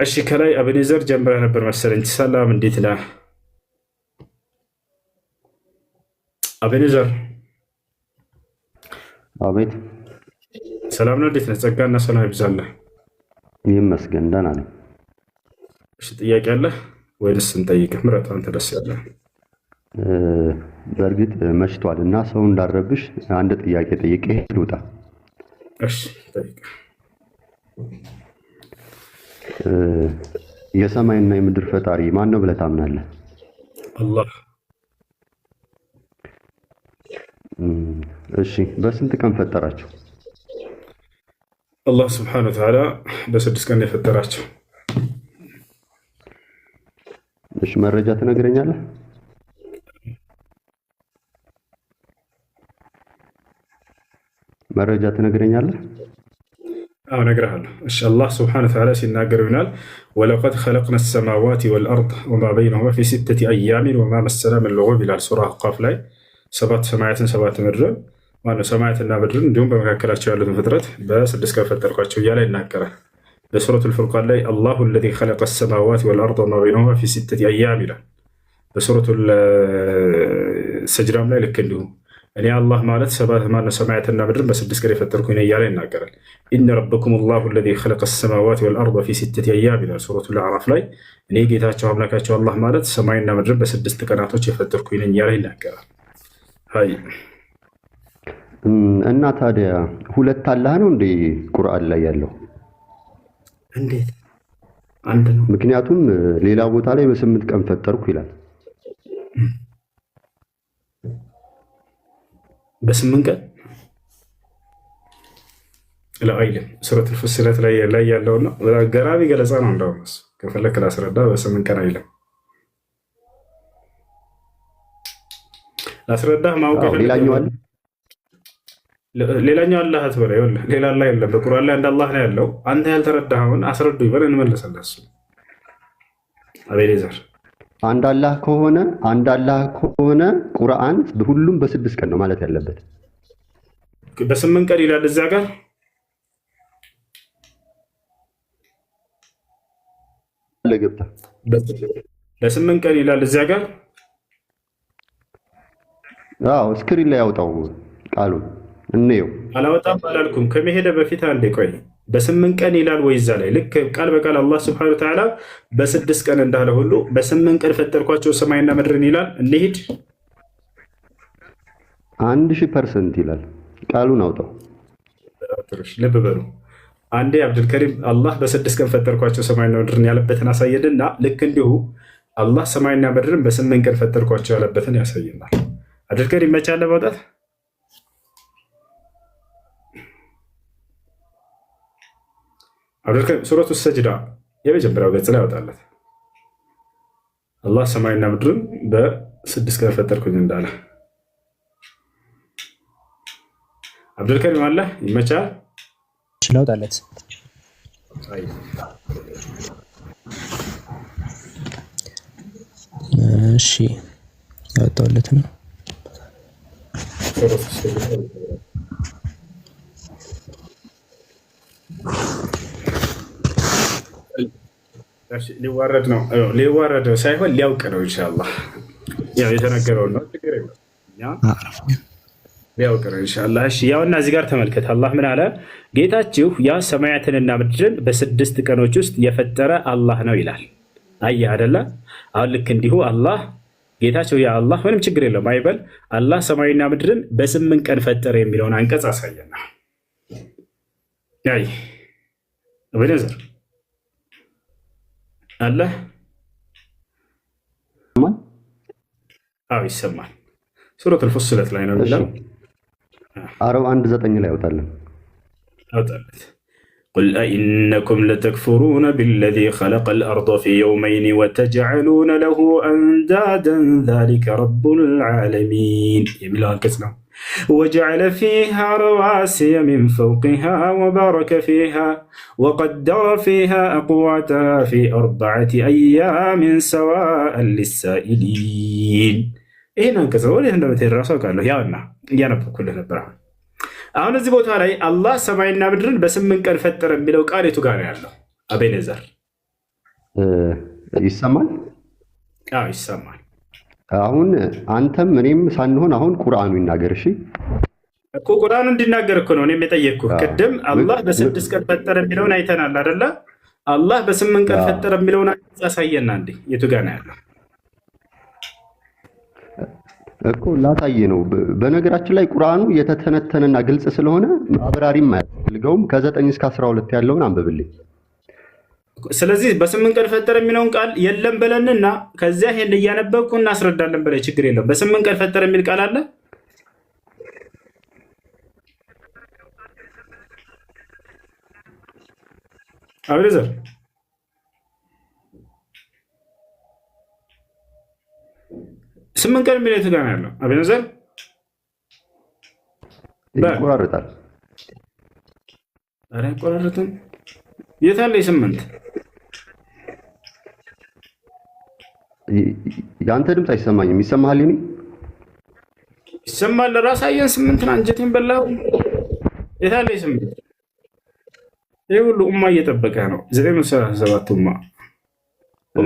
እሺ ከላይ አቤኔዘር ጀምረህ ነበር መሰለኝ። ሰላም እንዴት ነህ አቤኔዘር? አቤት ሰላም ነው። እንዴት ነህ? ጸጋና ሰላም ይብዛልህ። ይመስገን ደህና ነኝ። እሺ ጥያቄ አለህ ወይንስ እንጠይቅህ? ምረጥ አንተ ደስ ያለህ። በእርግጥ መሽቷል እና ሰው እንዳረብሽ አንድ ጥያቄ ጠይቄ ልውጣ። እሺ ጠይቅ። የሰማይና የምድር ፈጣሪ ማን ነው ብለህ ታምናለህ? አላህ። እሺ በስንት ቀን ፈጠራቸው? አላህ ስብሐነ ወተዓላ በ6 ቀን የፈጠራቸው። እሺ መረጃ ትነግረኛለህ? መረጃ ትነግረኛለህ? አዎ እነግርሃለሁ። እሺ አላህ ስብሐነ ወተዓላ ሲናገር ይሆናል ወለቀድ ኸለቅነ ሰማዋት ወልአርድ ወማ በይነሁማ ፊ ሲተቲ አያሚን ወማ መሰና ምን ሉጉብ ይላል ሱራ አሕቃፍ ላይ 7 ሰማያትን 7 ምድርን ማነው ሰማያትና ምድርን እንዲሁም በመካከላቸው ያሉትን ፍጥረት በ6 ቀን ፈጠርኳቸው እያለ ይናገራል። በሱረቱል ፉርቃን ላይ አላሁ አለዚ ኸለቀ ሰማዋት ወልአርድ ወማ በይነሁማ ፊ ሲተቲ አያም ይላል። በሱረቱል ሰጅዳም ላይ ልክ እንዲሁ እኔ አላህ ማለት ሰማያትና ምድርን በ6 ቀን የፈጠርኩኝ እያለ ይናገራል። ኢነ ረበኩም አላሁ አለዚ ኸለቀ ሰማዋት ወልአርድ ፊ ሲተቲ አያም ይላል ሱረቱል አዕራፍ ላይ እኔ ጌታቸው አምላካቸው አላህ ማለት ሰማይና ምድርን በ6 ቀናቶች የፈጠርኩኝ እያለ ይናገራል። ሀይ እና ታዲያ ሁለት አላህ ነው እንዴ ቁርአን ላይ ያለው? እንዴት አንድ ነው? ምክንያቱም ሌላ ቦታ ላይ በ8 ቀን ፈጠርኩ ይላል። በ8 ቀን ለአይልም ሱረቱል ፉሲለት ላይ ያለው ነው። ገራሚ ገለጻ ነው። እንደውም ከፈለክ ላስረዳ። በ8 ቀን አይልም ላስረዳ። ማውቀ ሌላኛው አለ ሌላኛው አላህ አትበላ። ይኸውልህ ሌላ አላህ የለም በቁርአን ላይ አንድ አላህ ነው ያለው። አንተ ያልተረዳኸውን አስረዱ ይበል እንመለሳለን። እሱ አቤኔዘር አንድ አላህ ከሆነ ቁርአን ሁሉም በ6 ቀን ነው ማለት ያለበት። በ8 ቀን ይላል እዚያ ጋር ለገብታ በ8 ቀን ይላል እዚያ ጋር። አዎ ስክሪን ላይ ያውጣው ቃሉን እንየው። አላወጣም አላልኩም። ከመሄደ በፊት አንዴ ቆይ። በ8 ቀን ይላል ወይ እዛ ላይ ልክ ቃል በቃል አላህ ስብሐነሁ ወተዓላ በ6 ቀን እንዳለ ሁሉ በ8 ቀን ፈጠርኳቸው ሰማይና ምድርን ይላል። እንሂድ 1000% ይላል። ቃሉን አውጣው። ልብ በሉ አንዴ አብዱልከሪም አላህ በ6 ቀን ፈጠርኳቸው ሰማይና ምድርን ያለበትን አሳየንና ልክ እንዲሁ አላህ ሰማይና ምድርን በ8 ቀን ፈጠርኳቸው ያለበትን ያሳየናል። አብዱልከሪም መቻለ ማውጣት አብዱልከሪም ሱረቱ ሰጅዳ የመጀመሪያው ገጽ ላይ ያወጣለት አላህ ሰማይና ምድርን በ6 ቀን ፈጠርኩኝ እንዳለ። አብዱልከሪም አለ ይመቻል ላውጣለት። እሺ ያወጣለት ነው። ሊዋረድ ነው ሊዋረድ ሳይሆን ሊያውቅ ነው። ኢንሻአላህ ያው የተነገረው ነው። ችግር የለም ሊያውቅ ነው ኢንሻአላህ። እሺ ያውና እዚህ ጋር ተመልከት። አላህ ምን አለ? ጌታችሁ ያ ሰማያትንና ምድርን በ6 ቀኖች ውስጥ የፈጠረ አላህ ነው ይላል። አየህ አይደለ? አሁን ልክ እንዲሁ አላህ ጌታቸው ያ አላህ ምንም ችግር የለም አይበል። አላህ ሰማይና ምድርን በ8 ቀን ፈጠረ የሚለውን አንቀጽ አሳየና ያይ አቤኔዘር አለ። አዎ ይሰማል። ሱረቱል ፉሲለት ላይ ነው የሚለው። አረብ 1:9 ላይ ያወጣለን። قل أئنكم لتكفرون بالذي خلق الأرض في يومين وتجعلون له أندادا ذلك رب العالمين يملان كسنا وجعل فيها رواسي من فوقها وبارك فيها وقدر فيها أقواتها في 4 أيام سواء للسائلين. هنا كسر ولا هنا بتراسو قالوا يا أنا يا نبض كله نبرة. አሁን እዚህ ቦታ ላይ አላህ ሰማይና ምድርን በ8 ቀን ፈጠረ የሚለው ቃል የቱ ጋር ነው ያለው? አቤኔዘር ይሰማል? አዎ ይሰማል። አሁን አንተም እኔም ሳንሆን አሁን ቁርአኑ ይናገር። እሺ እኮ ቁርአኑ እንዲናገር እኮ ነው እኔም የጠየቅኩህ። ቅድም አላህ በ6 ቀን ፈጠረ የሚለውን አይተናል አይደለ? አላህ በ8 ቀን ፈጠረ የሚለውን አሳየና እንዴ የቱ ጋር ነው ያለው? እኮ ላሳየ ነው። በነገራችን ላይ ቁርአኑ የተተነተነና ግልጽ ስለሆነ ማብራሪም አያስፈልገውም። ከ9 እስከ 12 ያለውን አንብብልኝ። ስለዚህ በ8 ቀን ፈጠረ የሚለውን ቃል የለም በለንና ከዚያ ይሄን እያነበብኩ እናስረዳለን በላይ ችግር የለም። በ8 ቀን ፈጠረ የሚል ቃል አለ? አብረዘር 8 ቀን የሚለው የቱ ጋር ነው ያለው? አብረዘር ይቆራረጣል። ኧረ አይቆራረጥም። የት አለ 8? የአንተ ድምፅ አይሰማኝም። ይሰማሃል? እኔ ይሰማል። ራሳየን 8 አንጀቴን በላው። የት አለ 8? ይህ ሁሉ ኡማ እየጠበቀ ነው። 937 ኡማ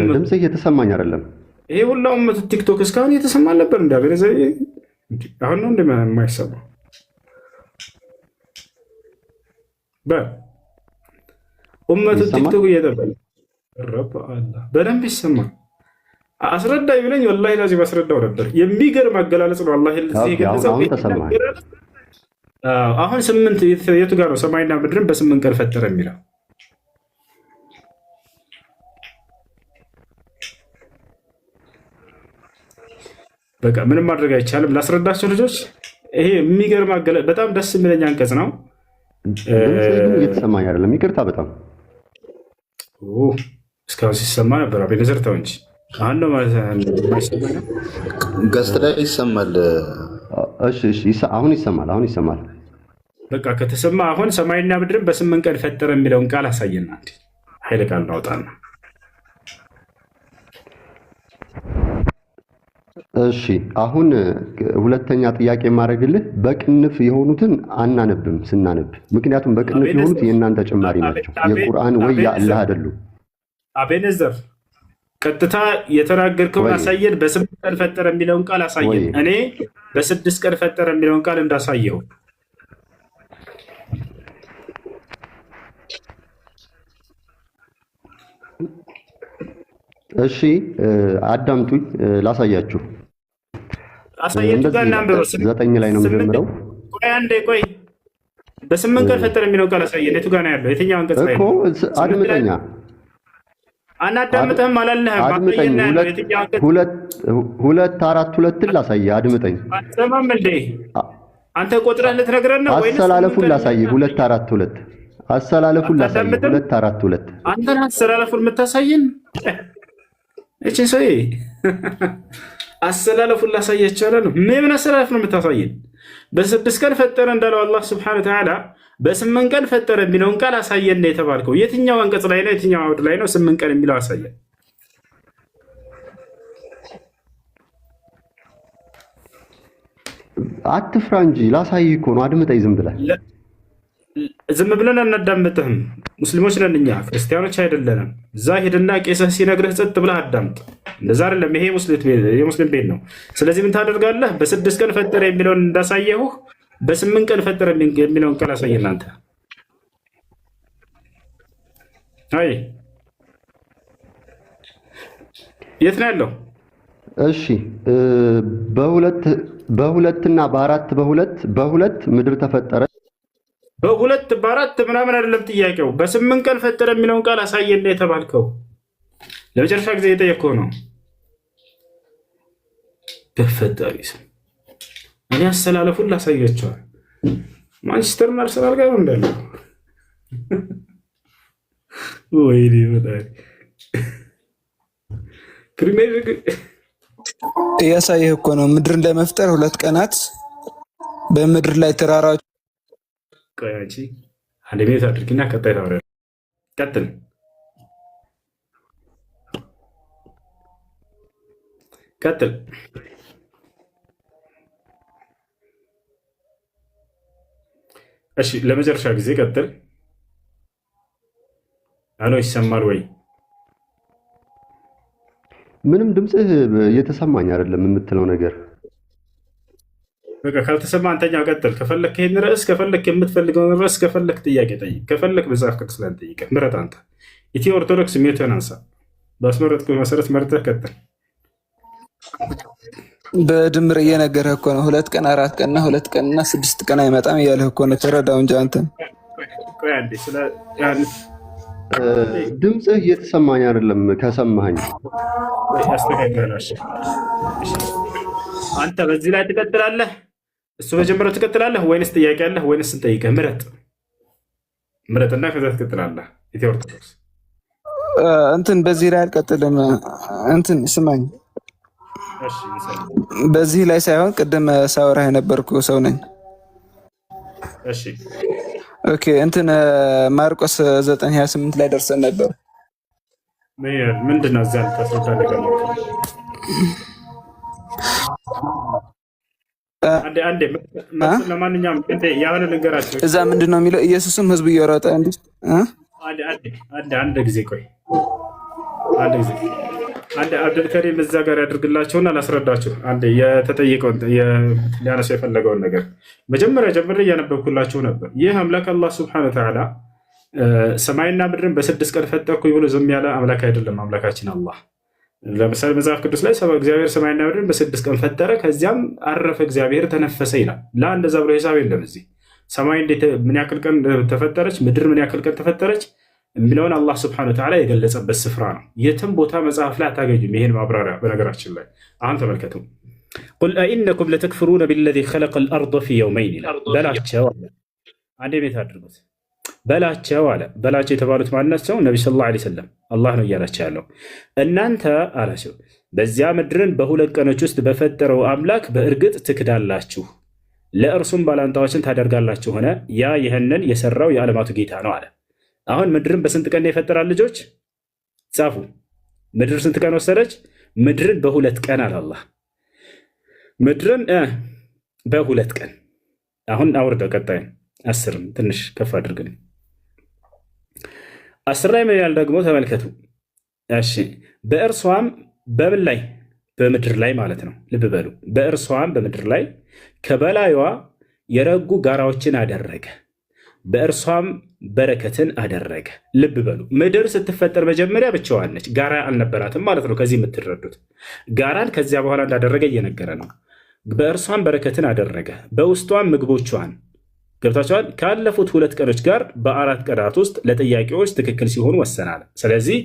ድምፅ እየተሰማኝ አይደለም። ይሄ ሁላ ኡመት ቲክቶክ እስካሁን እየተሰማ ነበር። እንዳገረዘ አሁን ነው እንደማይሰማው ኡመቱ ቲክቶክ እየጠበቀ ረብ አላህ በደንብ ይሰማል። አስረዳኝ ብለኝ ወላሂ ላዚም አስረዳው ነበር። የሚገርም አገላለጽ ነው አላህ ለዚህ የገለጸው። አሁን 8 የቱ ጋር ነው ሰማይና ምድርን በ8 ቀን ፈጠረ የሚለው? በቃ ምንም ማድረግ አይቻልም። ላስረዳቸው ልጆች። ይሄ የሚገርም በጣም ደስ የሚለኝ አንቀጽ ነው። እየተሰማኝ አይደለም። ይቅርታ በጣም እስካሁን ሲሰማ ነበር። አቤነዘር ተው እንጂ አሁን ነው ገስት ላይ ይሰማል። አሁን ይሰማል። አሁን ይሰማል። በቃ ከተሰማ አሁን ሰማይና ምድርን በ8 ቀን ፈጠረ የሚለውን ቃል አሳየና ኃይለ ቃል እናውጣና። እሺ አሁን ሁለተኛ ጥያቄ የማደርግልህ በቅንፍ የሆኑትን አናነብም ስናነብ፣ ምክንያቱም በቅንፍ የሆኑት የእናንተ ጭማሪ ናቸው፣ የቁርአን ወይ የአላህ አይደሉም። አቤነዘር ቀጥታ የተናገርከውን አሳየን። በ8 ቀን ፈጠረ የሚለውን ቃል አሳየን። እኔ በ6 ቀን ፈጠረ የሚለውን ቃል እንዳሳየው። እሺ አዳምጡኝ፣ ላሳያችሁ። አሳየቱ ጋር እናንብበው። 9 ላይ ነው የምጀምረው። ቆይ አንዴ ቆይ። በ8 ቀን ፈጠረ የሚለውን ቃል አሳየን። የቱ ጋር ነው ያለው? የትኛው አንቀጽ ላይ ነው? አድምጠኛ። አናዳምጥህም አላለህም? አድምጠኝ። 2 ላሳየህ። አድምጠኝ። አትሰማም እንዴ? አንተ ቆጥረህ ልትነግረን ነው ወይስ? አሰላለፉን ላሳየህ። 2 አሰላለፉን ላሳየህ። 2 አንተን አሰላለፉን የምታሳየን እቺ ሰው አሰላለፉን ላሳያችሁ አለ ነው። ምን አሰላለፍ ነው የምታሳየን? በ6 ቀን ፈጠረ እንዳለው አላህ Subhanahu Wa Ta'ala በ8 ቀን ፈጠረ የሚለውን ቃል አሳየን ነው የተባልከው። የትኛው አንቀጽ ላይ ነው? የትኛው አውድ ላይ ነው 8 ቀን የሚለው አሳየን። አትፍራ እንጂ ላሳይህ እኮ ነው። አድምጠኝ ዝም ብለህ። ዝም ብለን አናዳምጥህም። ሙስሊሞች ነን እኛ፣ ክርስቲያኖች አይደለንም። እዛ ሄድና ቄስህ ሲነግርህ ጸጥ ብለህ አዳምጥ። እንደዛ አይደለም። ይሄ የሙስሊም ቤት ነው። ስለዚህ ምን ታደርጋለህ? በ6 ቀን ፈጠረ የሚለውን እንዳሳየሁህ በ8 ቀን ፈጠረ የሚለውን ቃል አሳየን። አንተ አይ የት ነው ያለው? እሺ በሁለትና በሁለት ምድር ተፈጠረ። በሁለት በአራት ምናምን አይደለም ጥያቄው። በ8 ቀን ፈጠረ የሚለውን ቃል አሳየን ነው የተባልከው። ለመጨረሻ ጊዜ የጠየቅከው ነው። በፈጣሪ ስም እኔ አሰላለፉን ላሳያቸዋል። ማንቸስተር እና አርሰናል ጋር ነው እንዳለው። ወይኔ በጣም ፕሪሚየር ሊግ እያሳየህ እኮ ነው። ምድርን ለመፍጠር 2 ቀናት በምድር ላይ ተራራዎች ቆያቺ አንድ ቤት አድርጊና ቀጣይ ታወራለህ። ቀጥል። እሺ ለመጨረሻ ጊዜ ቀጥል። አሎ ይሰማል ወይ? ምንም ድምፅህ እየተሰማኝ አይደለም የምትለው ነገር። በቃ ካልተሰማ አንተኛው ቀጥል። ከፈለክ ይሄን ርዕስ፣ ከፈለክ የምትፈልገውን ርዕስ፣ ከፈለክ ጥያቄ ጠይቅ፣ ከፈለክ መጽሐፍ ቅዱስ ላይ ጠይቅ። ምረጥ አንተ። ኢትዮ ኦርቶዶክስ ሚውትን አንሳ። ባስመረጥኩ መሰረት መርጠህ ቀጥል። በድምር እየነገረህ እኮ ነው። 2 ቀን 4 ቀንና 2 ቀንና 6 ቀን አይመጣም እያለህ እኮ ነው። ተረዳው እንጂ አንተ። ቆይ አንዴ ስለ ድምፅህ እየተሰማኝ አይደለም። ከሰማኸኝ አስተካክላለሽ። አንተ በዚህ ላይ ትቀጥላለህ፣ እሱ በጀመረው ትቀጥላለህ ወይንስ ጥያቄ አለህ ወይንስ እንጠይቅህ? ምረጥና ከዛ ትቀጥላለህ። ኢትዮ ኦርቶዶክስ እንትን በዚህ ላይ አልቀጥልም። እንትን ስማኝ፣ እሺ በዚህ ላይ ሳይሆን ቅድም ሳወራ የነበርኩ ሰው ነኝ። እሺ ኦኬ። እንትን ማርቆስ 9:28 ላይ ደርሰን ነበር። ምንድን ነው እዛ ታስረዳ ነገር ነው? አንዴ ለማንኛውም ያለ ነገራቸው እዛ ምንድን ነው የሚለው? ኢየሱስም ህዝቡ እየሮጠ እንዲ አንድ ጊዜ ቆይ፣ አንድ አብዱልከሪም እዛ ጋር ያድርግላቸውና ላስረዳችሁ። አንድ የተጠየቀውን ሊያነሱ የፈለገውን ነገር መጀመሪያ ጀምሬ እያነበብኩላችሁ ነበር። ይህ አምላክ አላህ ስብሐነሁ ወተዓላ ሰማይና ምድርን በ6 ቀን ፈጠርኩኝ ብሎ ዝም ያለ አምላክ አይደለም። አምላካችን አላህ ለምሳሌ መጽሐፍ ቅዱስ ላይ እግዚአብሔር ሰማይና ምድርን በ6 ቀን ፈጠረ፣ ከዚያም አረፈ፣ እግዚአብሔር ተነፈሰ ይላል። እንደዛ ብሎ ሂሳብ የለም። እዚህ ሰማይ ምን ያክል ቀን ተፈጠረች፣ ምድር ምን ያክል ቀን ተፈጠረች የሚለውን አላህ ስብሐነሁ ወተዓላ የገለጸበት ስፍራ ነው። የትም ቦታ መጽሐፍ ላይ አታገኙም ይሄን ማብራሪያ። በነገራችን ላይ አሁን ተመልከቱ። ቁል አኢነኩም ለተክፍሩነ ቢለዚ ኸለቀል አርደ ፊ የውመይን ይላል። በላቸው አለ። አንዴ ቤት አድርጉት። በላቸው አለ። በላቸው የተባሉት ማናቸው? ነቢ ሰለላሁ ዐለይሂ ወሰለም አላህ ነው እያላቸው ያለው። እናንተ አላቸው በዚያ ምድርን በ2 ቀኖች ውስጥ በፈጠረው አምላክ በእርግጥ ትክዳላችሁ፣ ለእርሱም ባላንጣዎችን ታደርጋላችሁ ሆነ ያ ይህንን የሰራው የዓለማቱ ጌታ ነው አለ። አሁን ምድርን በስንት ቀን ይፈጠራል? ልጆች ጻፉ። ምድር ስንት ቀን ወሰደች? ምድርን በ2 ቀን አለ አላህ። ምድርን በ2 ቀን። አሁን አውርደው ቀጣይ 10 ትንሽ ከፍ አድርገን 10 ላይ ምን ያህል ደግሞ ተመልከቱ። እሺ በእርሷም በምን ላይ? በምድር ላይ ማለት ነው። ልብ በሉ። በእርሷም በምድር ላይ ከበላዩዋ የረጉ ጋራዎችን አደረገ፣ በእርሷም በረከትን አደረገ። ልብ በሉ። ምድር ስትፈጠር መጀመሪያ ብቻዋን ነች፣ ጋራ አልነበራትም ማለት ነው። ከዚህ የምትረዱት ጋራን ከዚያ በኋላ እንዳደረገ እየነገረ ነው። በእርሷም በረከትን አደረገ፣ በውስጧም ምግቦቿን ገብታችኋል። ካለፉት 2 ቀኖች ጋር በ4 ቀናት ውስጥ ለጥያቄዎች ትክክል ሲሆኑ ወሰናል። ስለዚህ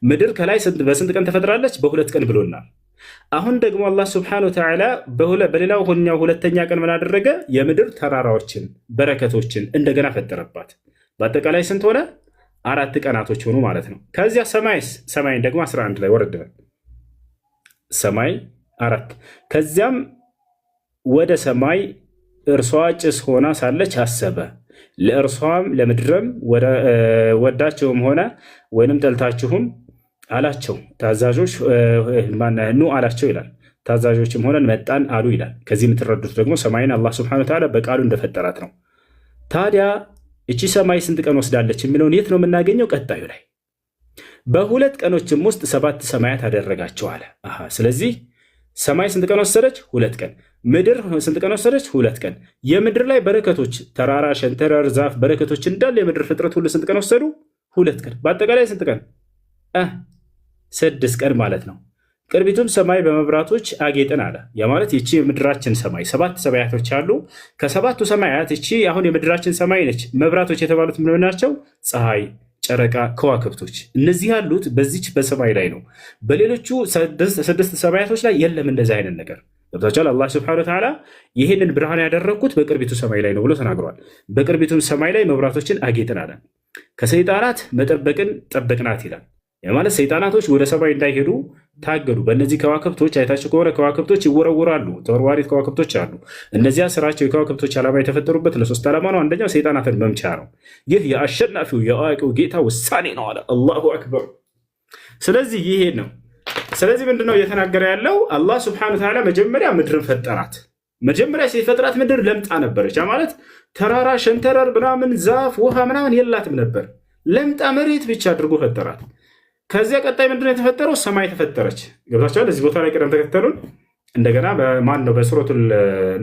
ምድር ከላይ በስንት ቀን ተፈጥራለች? በ2 ቀን ብሎናል። አሁን ደግሞ አላህ ስብሐነሁ ወተዓላ በሌላው ሁለተኛ ቀን ምን አደረገ? የምድር ተራራዎችን በረከቶችን እንደገና ፈጠረባት። በአጠቃላይ ስንት ሆነ? 4 ቀናቶች ሆኑ ማለት ነው። ከዚያ ሰማይን ደግሞ 11 ላይ ወረደ። ሰማይ 4 ከዚያም ወደ ሰማይ እርሷ ጭስ ሆና ሳለች አሰበ። ለእርሷም ለምድርም ወዳቸውም ሆነ ወይንም ጠልታችሁም አላቸው ታዛዦች ኑ አላቸው ይላል። ታዛዦችም ሆነን መጣን አሉ ይላል። ከዚህ የምትረዱት ደግሞ ሰማይን አላህ ስብሐነሁ ወተዓላ በቃሉ እንደፈጠራት ነው። ታዲያ እቺ ሰማይ ስንት ቀን ወስዳለች የሚለውን የት ነው የምናገኘው? ቀጣዩ ላይ በ2 ቀኖችም ውስጥ 7 ሰማያት አደረጋቸው አለ። ስለዚህ ሰማይ ስንት ቀን ወሰደች? 2 ቀን። ምድር ስንት ቀን ወሰደች? 2 ቀን። የምድር ላይ በረከቶች ተራራ፣ ሸንተረር፣ ዛፍ በረከቶች እንዳለ የምድር ፍጥረት ሁሉ ስንት ቀን ወሰዱ? 2 ቀን። በአጠቃላይ ስንት ቀን? 6 ቀን ማለት ነው። ቅርቢቱም ሰማይ በመብራቶች አጌጥን አለ። ያ ማለት ይቺ የምድራችን ሰማይ 7 ሰማያቶች አሉ። ከ7ቱ ሰማያት ይቺ አሁን የምድራችን ሰማይ ነች። መብራቶች የተባሉት ምን ናቸው? ፀሐይ፣ ጨረቃ፣ ከዋክብቶች። እነዚህ ያሉት በዚች በሰማይ ላይ ነው። በሌሎቹ 6 ሰማያቶች ላይ የለም እንደዚህ አይነት ነገር። ገብታችኋል? አላህ ስብሐነሁ ወተዓላ ይህንን ብርሃን ያደረግኩት በቅርቢቱ ሰማይ ላይ ነው ብሎ ተናግሯል። በቅርቢቱም ሰማይ ላይ መብራቶችን አጌጥን አለ። ከሰይጣናት መጠበቅን ጠበቅናት ይላል። ማለት ሰይጣናቶች ወደ ሰማይ እንዳይሄዱ ታገዱ። በእነዚህ ከዋክብቶች አይታችሁ ከሆነ ከዋክብቶች ይወረወራሉ። ተወርዋሪ ከዋክብቶች አሉ። እነዚያ ስራቸው የከዋክብቶች ዓላማ የተፈጠሩበት ለ3 ዓላማ ነው። አንደኛው ሰይጣናትን መምቻ ነው። ይህ የአሸናፊው የአዋቂው ጌታ ውሳኔ ነው አለ። አላሁ አክበር። ስለዚህ ይሄ ነው። ስለዚህ ምንድነው እየተናገረ ያለው? አላህ ስብሐነሁ ወተዓላ መጀመሪያ ምድርን ፈጠራት። መጀመሪያ ሲፈጥራት ምድር ለምጣ ነበረች። ማለት ተራራ፣ ሸንተረር ምናምን ዛፍ፣ ውሃ ምናምን የላትም ነበር። ለምጣ መሬት ብቻ አድርጎ ፈጠራት። ከዚያ ቀጣይ ምንድነው የተፈጠረው? ሰማይ ተፈጠረች። ገብታችኋል? እዚህ ቦታ ላይ ቅደም ተከተሉን እንደገና በማን ነው በሱረቱል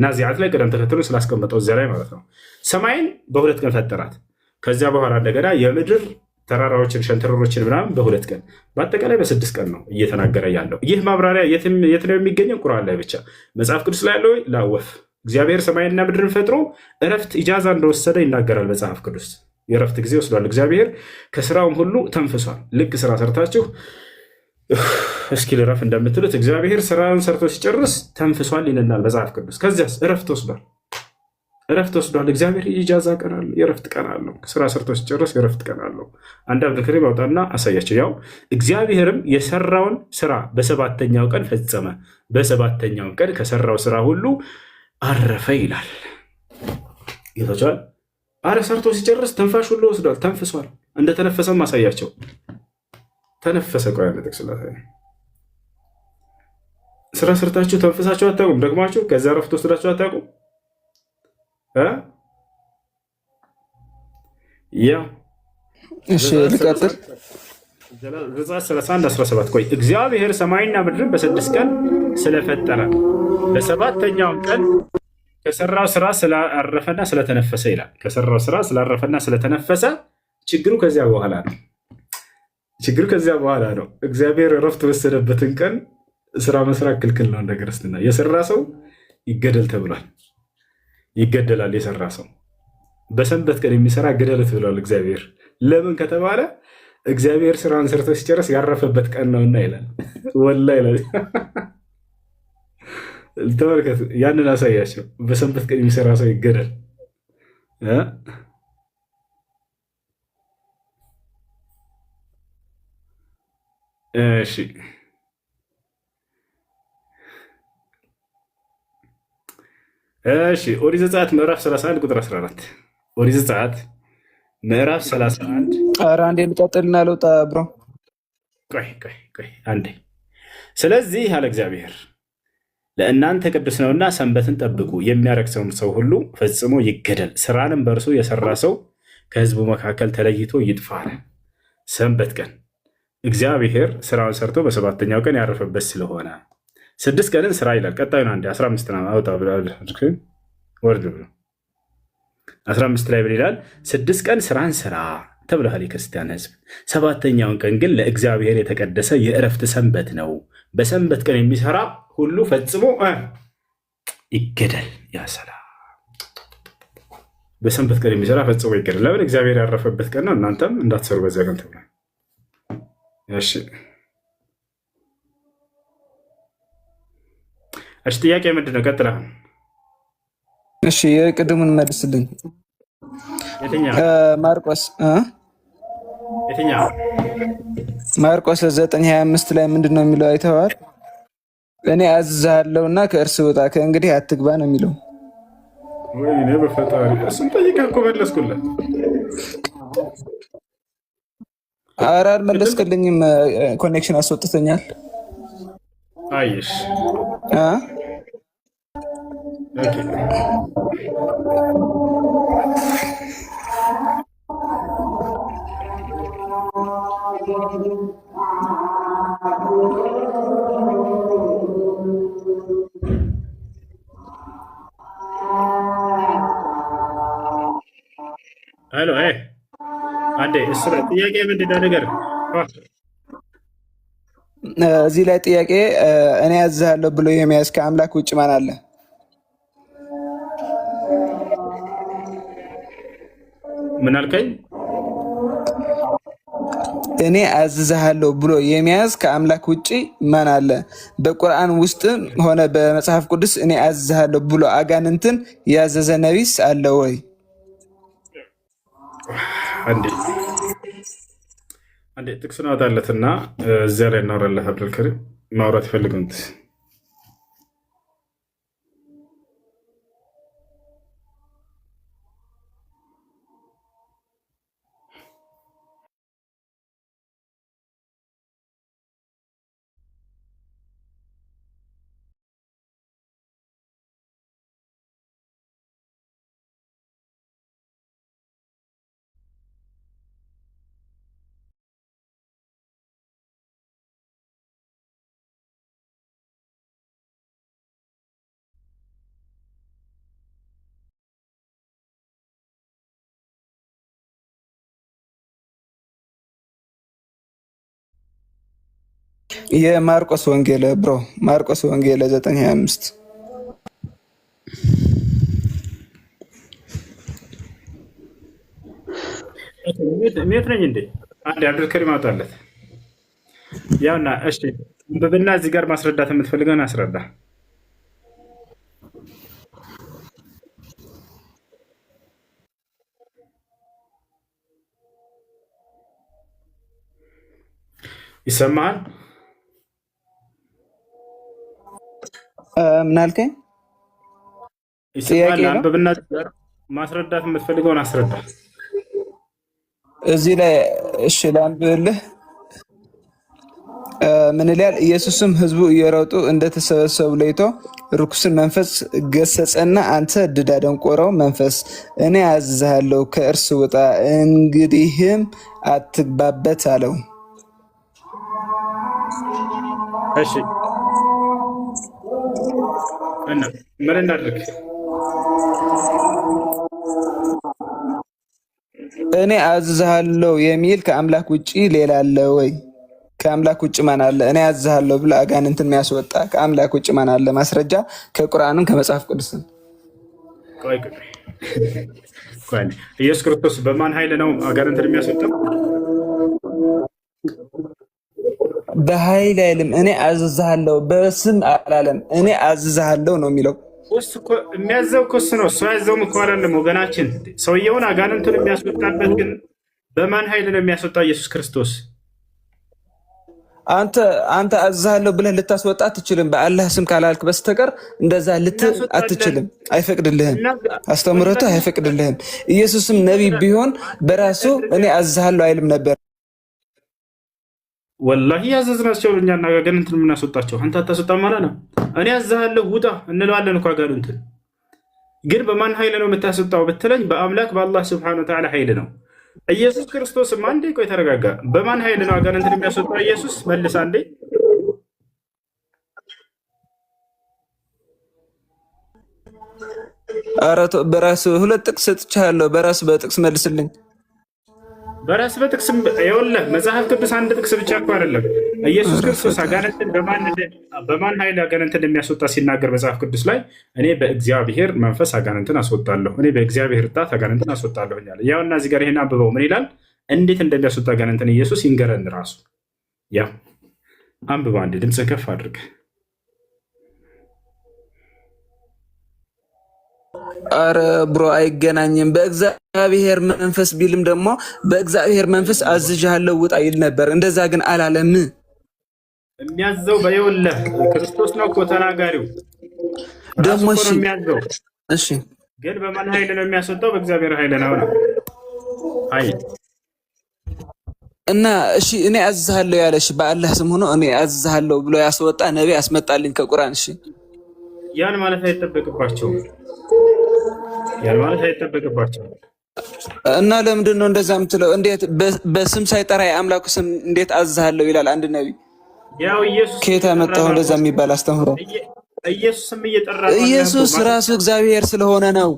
ናዚዓት ላይ ቅደም ተከተሉን ስላስቀመጠው እዚያ ላይ ማለት ነው። ሰማይን በሁለት ቀን ፈጠራት። ከዚያ በኋላ እንደገና የምድር ተራራዎችን ሸንተረሮችን ምናምን በሁለት ቀን፣ በአጠቃላይ በ6 ቀን ነው እየተናገረ ያለው። ይህ ማብራሪያ የት ነው የሚገኘው? ቁርአን ላይ ብቻ። መጽሐፍ ቅዱስ ላይ ያለው ላወፍ እግዚአብሔር ሰማይንና ምድርን ፈጥሮ እረፍት ኢጃዛ እንደወሰደ ይናገራል መጽሐፍ ቅዱስ። የእረፍት ጊዜ ወስዷል እግዚአብሔር፣ ከስራውም ሁሉ ተንፍሷል። ልክ ስራ ሰርታችሁ እስኪ ልረፍ እንደምትሉት እግዚአብሔር ስራን ሰርቶ ሲጨርስ ተንፍሷል ይለናል መጽሐፍ ቅዱስ። ከዚያስ እረፍት ወስዷል። እረፍት ወስዷል እግዚአብሔር። ኢጃዛ ቀን አለው፣ የእረፍት ቀን አለው። ስራ ሰርቶ ሲጨርስ የእረፍት ቀን አለው። አንድ አብዱልከሪም አውጣና አሳያቸው። ያው እግዚአብሔርም የሰራውን ስራ በሰባተኛው ቀን ፈጸመ፣ በሰባተኛው ቀን ከሰራው ስራ ሁሉ አረፈ ይላል። ይታችኋል። አረ ሰርቶ ሲጨርስ ትንፋሽ ሁሉ ወስዷል፣ ተንፍሷል። እንደተነፈሰም አሳያቸው። ተነፈሰ። ቆይ ያለ ጥቅስላት ስራ ሰርታችሁ ተንፍሳችሁ አታውቁም? ደግማችሁ ከዛ ረፍት ወስዳችሁ አታውቁም? ያው እሺ ልቀጥል። ዘጸአት 31:17 ቆይ እግዚአብሔር ሰማይና ምድርን በ6 ቀን ስለፈጠረ በሰባተኛውም ቀን ከሰራው ስራ ስላረፈና ስለተነፈሰ ይላል። ከሰራው ስራ ስላረፈና ስለተነፈሰ ችግሩ ከዚያ በኋላ ነው። ችግሩ ከዚያ በኋላ ነው። እግዚአብሔር እረፍት ወሰደበትን ቀን ስራ መስራት ክልክል ነው። እንደ ክርስትና የሰራ ሰው ይገደል ተብሏል። ይገደላል። የሰራ ሰው በሰንበት ቀን የሚሰራ ገደሉት ብሏል እግዚአብሔር። ለምን ከተባለ እግዚአብሔር ስራን ሰርቶ ሲጨርስ ያረፈበት ቀን ነውና ይላል። ወላ ይላል። ተመልከቱ፣ ያንን አሳያቸው። በሰንበት ቀን የሚሰራ ሰው ይገደል። እሺ እሺ ኦሪት ዘጸአት ምዕራፍ 31 ቁጥር 14 ኦሪት ዘጸአት ምዕራፍ 31። ኧረ አንዴ ልቀጥልና ልውጣ ብሮ። ቆይ አንዴ። ስለዚህ አለ እግዚአብሔር ለእናንተ ቅዱስ ነውና ሰንበትን ጠብቁ፣ የሚያረክሰውም ሰው ሁሉ ፈጽሞ ይገደል፣ ስራንም በእርሱ የሰራ ሰው ከህዝቡ መካከል ተለይቶ ይጥፋ። ሰንበት ቀን እግዚአብሔር ስራውን ሰርቶ በሰባተኛው ቀን ያረፈበት ስለሆነ 6 ቀንን ስራ ይላል። ቀጣዩን አንዴ 15 አውጣ ወርድ ብሎ 15 ላይ ብል ይላል 6 ቀን ስራን ስራ ተብለሃል የክርስቲያን ህዝብ። ሰባተኛውን ቀን ግን ለእግዚአብሔር የተቀደሰ የእረፍት ሰንበት ነው። በሰንበት ቀን የሚሰራ ሁሉ ፈጽሞ ይገደል። ያ ሰላም። በሰንበት ቀን የሚሰራ ፈጽሞ ይገደል። ለምን? እግዚአብሔር ያረፈበት ቀን ነው። እናንተም እንዳትሰሩ በዚያ ቀን ተብሏል። እሺ እሺ፣ ጥያቄ ምንድን ነው? ቀጥላ። እሺ የቅድሙን መልስልኝ። ማርቆስ የትኛው? ማርቆስ 9:25 ላይ ምንድን ነው የሚለው አይተዋል? እኔ አዝዝሃለሁና ከእርስ ውጣ ከእንግዲህ አትግባ ነው የሚለው። ወይኔ በፈጣሪ እሱም ጠይቀህ እኮ መለስኩለት። ኧረ አልመለስክልኝም። ኮኔክሽን አስወጥተኛል። አየሽ ሄሎ አንዴ እሱ ጥያቄ ምንድን ነው ነገር እዚህ ላይ ጥያቄ እኔ ያዝሃለሁ ብሎ የሚያዝ ከአምላክ ውጭ ማን አለ? ምን አልከኝ? እኔ አዝዝሃለሁ ብሎ የሚያዝ ከአምላክ ውጭ ማን አለ? በቁርአን ውስጥ ሆነ በመጽሐፍ ቅዱስ እኔ አዝዝሃለሁ ብሎ አጋንንትን ያዘዘ ነቢስ አለ ወይ? አንዴ ጥቅስ ናወጣለትና እዚያ ላይ እናወራለን። አብዱልከሪም ማውራት ይፈልጉት የማርቆስ ወንጌል ብሮ ማርቆስ ወንጌል 9:25 ሜት ነኝ እንዴ? አንድ አብዱልከሪም አውጣለት። ያውና እሺ፣ በብና እዚህ ጋር ማስረዳት የምትፈልገውን አስረዳ። ይሰማል? ምን አልከኝ? ይሰማል? አንብብና ማስረዳት የምትፈልገውን አስረዳ። እዚህ ላይ እሺ ላንብብልህ። ምን ይላል? ኢየሱስም ህዝቡ እየሮጡ እንደተሰበሰቡ ለይቶ ርኩስን መንፈስ ገሰጸና አንተ ድዳ ደንቆረው መንፈስ እኔ አዝዝሃለሁ ከእርሱ ውጣ፣ እንግዲህም አትግባበት አለው። እሺ እና ምን እናድርግ? እኔ አዝዝሃለሁ የሚል ከአምላክ ውጭ ሌላ አለ ወይ? ከአምላክ ውጭ ማን አለ? እኔ አዝዝሃለሁ ብሎ አጋንንትን የሚያስወጣ ከአምላክ ውጭ ማን አለ? ማስረጃ ከቁርአንም ከመጽሐፍ ቅዱስም። ኢየሱስ ክርስቶስ በማን ኃይል ነው አጋንንትን የሚያስወጣው? በኃይል አይልም። እኔ አዝዝሃለሁ በስም አላለም። እኔ አዝዝሃለሁ ነው የሚለው። የሚያዘው እኮ እሱ ነው። እሱ ያዘውም እኮ አይደለም ወገናችን። ሰውየውን አጋንንቱን የሚያስወጣበት ግን በማን ኃይል ነው የሚያስወጣው? ኢየሱስ ክርስቶስ። አንተ አዝዝሃለሁ ብለህ ልታስወጣ አትችልም። በአላህ ስም ካላልክ በስተቀር እንደዛ አትችልም። አይፈቅድልህም። አስተምህሮቱ አይፈቅድልህም። ኢየሱስም ነቢይ ቢሆን በራሱ እኔ አዝዝሃለሁ አይልም ነበር። ወላሂ ያዘዝናቸው እኛ እና አጋንንትን የምናስወጣቸው አንተ አታስወጣም ማለት ነው። እኔ አዝዝሃለሁ ውጣ እንለዋለን እኮ አጋንንትን። ግን በማን ኃይል ነው የምታስወጣው ብትለኝ በአምላክ በአላህ ስብሐነሁ ወተዓላ ኃይል ነው። ኢየሱስ ክርስቶስም አንዴ ቆይ ተረጋጋ። በማን ኃይል ነው አጋንንትን የሚያስወጣው ኢየሱስ? መልስ አንዴ። ኧረ በራስ ሁለት ጥቅስ ሰጥቻለሁ። በራስ በጥቅስ መልስልኝ። በራስ በጥቅስ ይኸውልህ፣ መጽሐፍ ቅዱስ አንድ ጥቅስ ብቻ እኮ አይደለም። ኢየሱስ ክርስቶስ አጋንንትን በማን ኃይል አጋንንትን እንደሚያስወጣ ሲናገር መጽሐፍ ቅዱስ ላይ እኔ በእግዚአብሔር መንፈስ አጋንንትን አስወጣለሁ፣ እኔ በእግዚአብሔር ጣት አጋንንትን አስወጣለሁ ይላል። ያውና እዚህ ጋር ይሄን አንብበው ምን ይላል? እንዴት እንደሚያስወጣ አጋንንትን ኢየሱስ ይንገረን ራሱ። ያው አንብበው አንዴ፣ ድምፅ ከፍ አድርገህ። አረ ብሮ አይገናኝም። በእግዚአብሔር መንፈስ ቢልም ደግሞ በእግዚአብሔር መንፈስ አዝዣለሁ ውጣ ይል ነበር። እንደዛ ግን አላለም። የሚያዘው በይውልህ ክርስቶስ ነው እኮ ተናጋሪው ደግሞ። እሺ የሚያዘው እሺ፣ ግን በማን ኃይል ነው የሚያስወጣው? በእግዚአብሔር ኃይል ነው። አይ እና እሺ እኔ አዝዝሃለሁ ያለሽ በአላህ ስም ሆኖ እኔ አዝዝሃለሁ ብሎ ያስወጣ ነብይ አስመጣልኝ ከቁርአን። እሺ ያን ማለት አይጠበቅባቸውም። ያን ማለት አይጠበቅባቸውም። እና ለምንድን ነው እንደዛ የምትለው? እንዴት በስም ሳይጠራ የአምላኩ ስም እንዴት አዝዝሃለሁ ይላል አንድ ነብይ? ያው ኢየሱስ ከየት ያመጣው እንደዛ የሚባል አስተምህሮ? ኢየሱስም እየጠራ ኢየሱስ ራሱ እግዚአብሔር ስለሆነ ነው።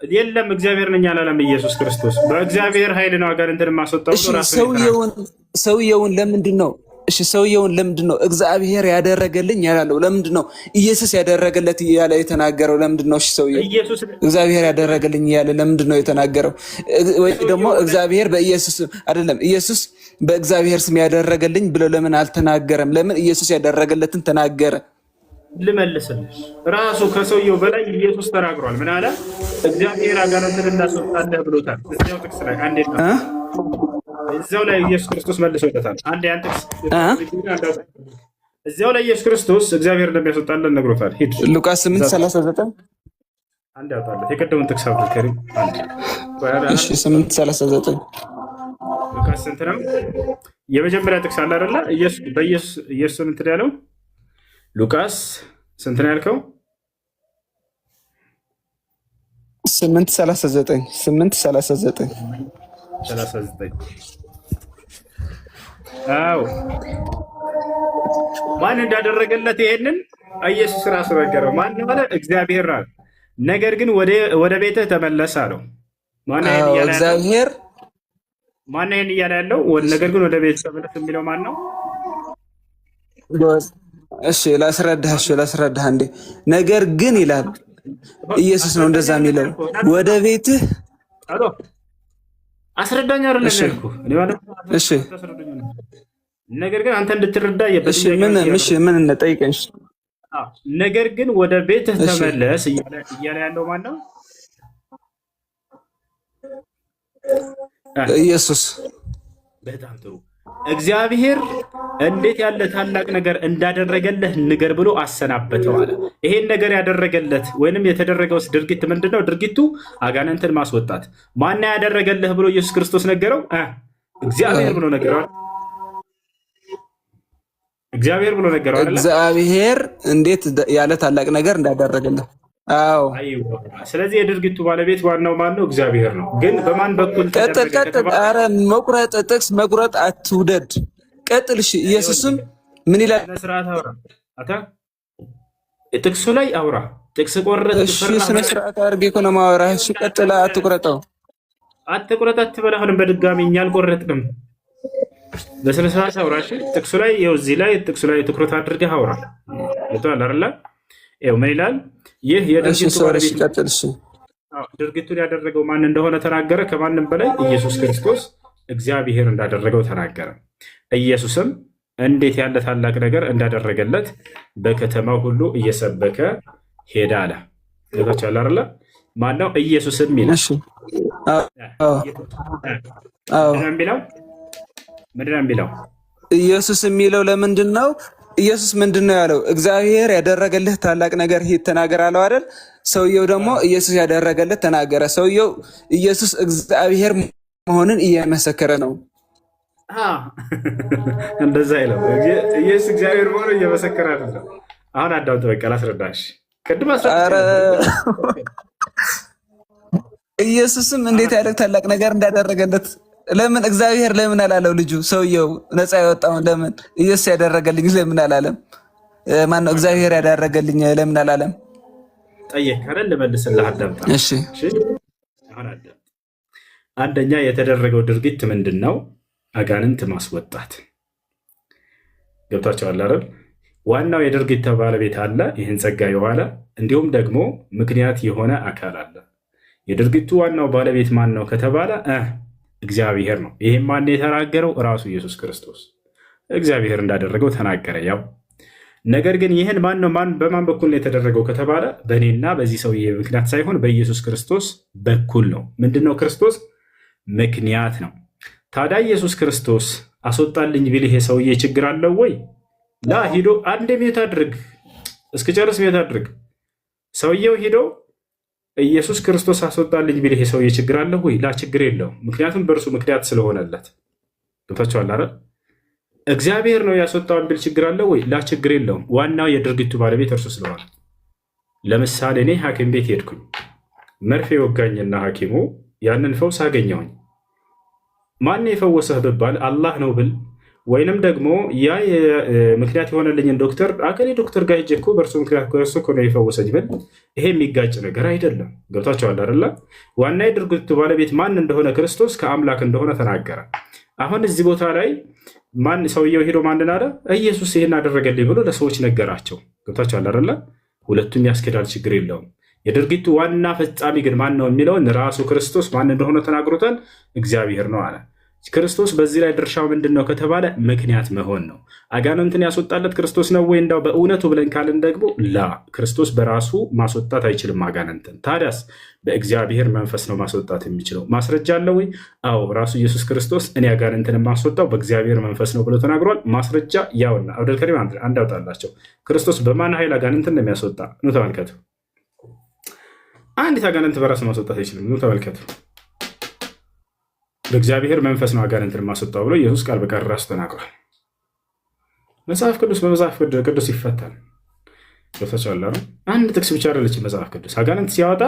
የለም እግዚአብሔር ነኝ አላለም ኢየሱስ ክርስቶስ። በእግዚአብሔር ኃይል ነው አጋንንትን ማስወጣው። ሰውየውን ለምንድን ነው ሰውየውን ለምንድን ነው እግዚአብሔር ያደረገልኝ ያላለው? ለምንድን ነው ኢየሱስ ያደረገለት እያለ የተናገረው? ለምንድን ነው ሰውየው እግዚአብሔር ያደረገልኝ እያለ ለምንድን ነው የተናገረው? ወይ ደግሞ እግዚአብሔር በኢየሱስ አይደለም ኢየሱስ በእግዚአብሔር ስም ያደረገልኝ ብሎ ለምን አልተናገረም? ለምን ኢየሱስ ያደረገለትን ተናገረ? ልመልስልሽ፣ ራሱ ከሰውየው በላይ ኢየሱስ ተናግሯል። ምን አለ? እግዚአብሔር አጋንንትን እናስወጣለህ ብሎታል። እዚያው ጥቅስ ላይ አንዴ ነው እዚያው ላይ ኢየሱስ ክርስቶስ መልሶለታል። አንድ ያን ጥቅስ እዚያው ላይ ኢየሱስ ክርስቶስ እግዚአብሔር እንደሚያስወጣለን ነግሮታል። ሂድ ሉቃስ 8:39 አንድ ያውጣለት የቀደሙን ጥቅስ አብዱል ከሪም። እሺ 8:39 ሉቃስ ስንት ነው? የመጀመሪያ ጥቅስ አለ አይደለ? ኢየሱስ እንትን ያለው ሉቃስ ስንት ነው ያልከው? 8:39 አዎ ማን እንዳደረገለት ይሄንን ኢየሱስ ራሱ ነገረው። ማን ማለት እግዚአብሔር ነው። ነገር ግን ወደ ቤትህ ተመለስ አለው። ማን እግዚአብሔር ማን ይሄን እያለ ያለው? ነገር ግን ወደ ቤትህ ተመለስ የሚለው ማን ነው? እሺ ላስረዳህ እንዴ። ነገር ግን ይላል ኢየሱስ ነው እንደዛ የሚለው ወደ ቤትህ አስረዳኝ አይደለም ያልኩህ እኔ ማለት እሺ ነገር ግን አንተ እንድትረዳ ምን እንጠይቀኝ። ነገር ግን ወደ ቤትህ ተመለስ እያለ ያለው ማን ነው? ኢየሱስ። በጣም ጥሩ። እግዚአብሔር እንዴት ያለ ታላቅ ነገር እንዳደረገለህ ንገር ብሎ አሰናበተው አለ። ይሄን ነገር ያደረገለት ወይንም የተደረገውስ ድርጊት ምንድን ነው? ድርጊቱ አጋንንትን ማስወጣት። ማን ያደረገልህ ብሎ ኢየሱስ ክርስቶስ ነገረው? እግዚአብሔር ብሎ ነገረው። እግዚአብሔር ብሎ ነገረው አይደል? እግዚአብሔር እንዴት ያለ ታላቅ ነገር እንዳደረገለት። አዎ። ስለዚህ የድርጊቱ ባለቤት ዋናው ማን ነው? እግዚአብሔር ነው። ግን በማን በኩል ቀጥል። ኧረ መቁረጥ ጥቅስ መቁረጥ አትውደድ። ቀጥል። እሺ ኢየሱስም ምን ይላል? ስርዓት አውራ አታ ጥቅሱ ላይ አውራ። ጥቅስ ቆረጥ። እሺ ስነ ስርዓት አድርጌ እኮ ነው የማወራህ። እሺ ቀጥል። አትቁረጠው። አትቁረጥ አትበል። አሁንም በድጋሚ እኛ አልቆረጥንም። በስነ ስርዓት አውራ። እሺ ጥቅሱ ላይ ይኸው፣ እዚህ ላይ ጥቅሱ ላይ ትኩረት አድርገህ አውራ። ይቷል አይደል? ይኸው ምን ይላል? ይህ የድርጊቱ ባለቤት ቀጥል። እሺ ድርጊቱን ያደረገው ማን እንደሆነ ተናገረ። ከማንም በላይ ኢየሱስ ክርስቶስ እግዚአብሔር እንዳደረገው ተናገረ። ኢየሱስም እንዴት ያለ ታላቅ ነገር እንዳደረገለት በከተማው ሁሉ እየሰበከ ሄደ አለ። ገብታችኋል አይደል? ማነው ኢየሱስም ይላል? ምንድን ነው የሚለው? ኢየሱስ የሚለው ለምንድን ነው? ኢየሱስ ምንድን ነው ያለው? እግዚአብሔር ያደረገልህ ታላቅ ነገር ሂድ ተናገር አለው አይደል? ሰውየው ደግሞ ኢየሱስ ያደረገለት ተናገረ። ሰውየው ኢየሱስ እግዚአብሔር መሆንን እየመሰከረ ነው። እንደዛ ይለው ኢየሱስ እግዚአብሔር መሆኑን እየመሰከረ አይደለም። አሁን አዳምጥ፣ በቃ ላስረዳሽ። ቅድም ኢየሱስም እንዴት ያለ ታላቅ ነገር እንዳደረገለት ለምን እግዚአብሔር ለምን አላለው? ልጁ ሰውየው ነፃ የወጣውን ለምን ኢየሱስ ያደረገልኝ ለምን አላለም? ማነው እግዚአብሔር ያደረገልኝ ለምን አላለም? ጠየቅ አይደል? ልመልስልህ። አዳምጣ። እሺ አሁን አዳምጥ። አንደኛ የተደረገው ድርጊት ምንድን ነው? አጋንንት ማስወጣት። ገብታችኋል አይደል? ዋናው የድርጊት ባለቤት አለ፣ ይህን ጸጋ የዋለ እንዲሁም ደግሞ ምክንያት የሆነ አካል አለ። የድርጊቱ ዋናው ባለቤት ማን ነው ከተባለ እግዚአብሔር ነው። ይህም ማን የተናገረው? ራሱ ኢየሱስ ክርስቶስ እግዚአብሔር እንዳደረገው ተናገረ። ያው ነገር ግን ይህን በማን በኩል ነው የተደረገው ከተባለ በእኔና በዚህ ሰውዬ ምክንያት ሳይሆን በኢየሱስ ክርስቶስ በኩል ነው። ምንድነው? ክርስቶስ ምክንያት ነው። ታዲያ ኢየሱስ ክርስቶስ አስወጣልኝ ቢል ይሄ ሰውዬ ችግር አለው ወይ? ላ ሂዶ አንድ ሚዩት አድርግ፣ እስክጨርስ ሚዩት አድርግ። ሰውየው ሂዶ ኢየሱስ ክርስቶስ አስወጣልኝ ቢል ይሄ ሰውዬ ችግር አለው ወይ? ላ ችግር የለውም። ምክንያቱም በእርሱ ምክንያት ስለሆነለት። ገብታችኋል አይደል? እግዚአብሔር ነው ያስወጣውን ቢል ችግር አለው ወይ? ላ ችግር የለውም። ዋናው የድርጊቱ ባለቤት እርሱ ስለሆነ። ለምሳሌ እኔ ሐኪም ቤት ሄድኩኝ፣ መርፌ ወጋኝና ሐኪሙ ያንን ፈውስ አገኘሁኝ። ማን የፈወሰህ ብባል አላህ ነው ብል ወይንም ደግሞ ያ ምክንያት የሆነልኝን ዶክተር አከሌ ዶክተር ጋር ሄጄ እኮ በእርሱ ምክንያት ከእርሱ እኮ ነው የፈወሰኝ ብል ይሄ የሚጋጭ ነገር አይደለም። ገብታችኋል አይደለ? ዋና የድርጊቱ ባለቤት ማን እንደሆነ ክርስቶስ ከአምላክ እንደሆነ ተናገረ። አሁን እዚህ ቦታ ላይ ማን ሰውየው ሄዶ ማንን አለ? ኢየሱስ ይሄን አደረገልኝ ብሎ ለሰዎች ነገራቸው። ገብታችኋል አይደለ? ሁለቱም ያስኬዳል፣ ችግር የለውም። የድርጊቱ ዋና ፈጻሚ ግን ማን ነው የሚለውን ራሱ ክርስቶስ ማን እንደሆነ ተናግሮታል። እግዚአብሔር ነው አለ። ክርስቶስ በዚህ ላይ ድርሻው ምንድን ነው ከተባለ ምክንያት መሆን ነው። አጋንንትን ያስወጣለት ክርስቶስ ነው ወይ? እንዳው በእውነቱ ብለን ካልን ደግሞ ላ ክርስቶስ በራሱ ማስወጣት አይችልም አጋንንትን። ታዲያስ በእግዚአብሔር መንፈስ ነው ማስወጣት የሚችለው። ማስረጃ አለው ወይ? አዎ ራሱ ኢየሱስ ክርስቶስ እኔ አጋንንትን የማስወጣው በእግዚአብሔር መንፈስ ነው ብሎ ተናግሯል። ማስረጃ ያውና አብደልከሪም አንድ አውጣላቸው። ክርስቶስ በማን ኃይል አጋንንትን ነው የሚያስወጣ? ኑ ተመልከቱ። አንዲት አጋንንት በራሱ ማስወጣት አይችልም። ኑ ተመልከቱ። በእግዚአብሔር መንፈስ ነው አጋንንትን ማስወጣው ብሎ ኢየሱስ ቃል በቃል ራሱ ተናግሯል። መጽሐፍ ቅዱስ በመጽሐፍ ቅዱስ ይፈታል። ገብታችኋል? አንድ ጥቅስ ብቻ አይደለች መጽሐፍ ቅዱስ። አጋንንት ሲያወጣ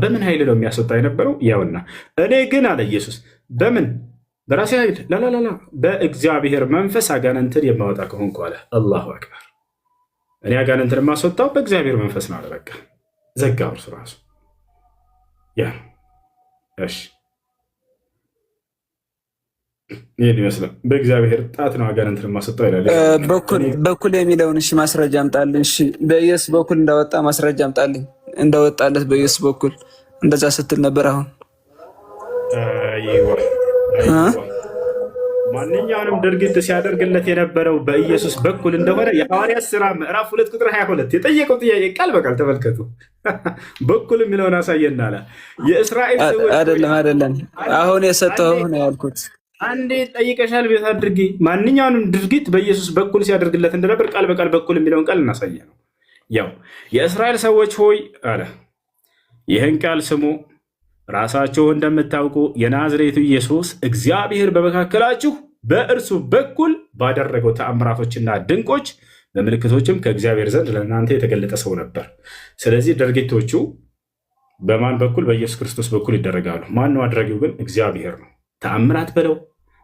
በምን ኃይል ነው የሚያስወጣ የነበረው? ያውና እኔ ግን አለ ኢየሱስ በምን በራሴ ኃይል ላላላ በእግዚአብሔር መንፈስ አጋንንትን የማወጣ ከሆንኩ አለ። አላሁ አክበር። እኔ አጋንንትን የማስወጣው በእግዚአብሔር መንፈስ ነው አለ። በቃ ዘጋው እርሱ ራሱ ያ እሺ ይህን ይመስላል። በእግዚአብሔር ጣት ነው አጋንንትን ማስወጣው ይላል። በኩል የሚለውን እሺ ማስረጃ አምጣልኝ። እሺ በኢየሱስ በኩል እንዳወጣ ማስረጃ አምጣልኝ። እንዳወጣለት በኢየሱስ በኩል እንደዛ ስትል ነበር። አሁን ማንኛውንም ድርጊት ሲያደርግለት የነበረው በኢየሱስ በኩል እንደሆነ የሐዋርያት ሥራ ምዕራፍ 2 ቁጥር 22 የጠየቀው ጥያቄ ቃል በቃል ተመልከቱ። በኩል የሚለውን አሳየና አለ የእስራኤል ሰዎች አይደለም አሁን የሰጠው ነው ያልኩት። አንዴ ጠይቀሻል። ቤት አድርጊ ማንኛውንም ድርጊት በኢየሱስ በኩል ሲያደርግለት እንደነበር ቃል በቃል በኩል የሚለውን ቃል እናሳየ ነው። ያው የእስራኤል ሰዎች ሆይ አለ ይህን ቃል ስሙ፣ ራሳችሁ እንደምታውቁ የናዝሬቱ ኢየሱስ እግዚአብሔር በመካከላችሁ በእርሱ በኩል ባደረገው ተአምራቶችና ድንቆች በምልክቶችም ከእግዚአብሔር ዘንድ ለእናንተ የተገለጠ ሰው ነበር። ስለዚህ ድርጊቶቹ በማን በኩል? በኢየሱስ ክርስቶስ በኩል ይደረጋሉ። ማነው አድራጊው ግን? እግዚአብሔር ነው። ተአምራት በለው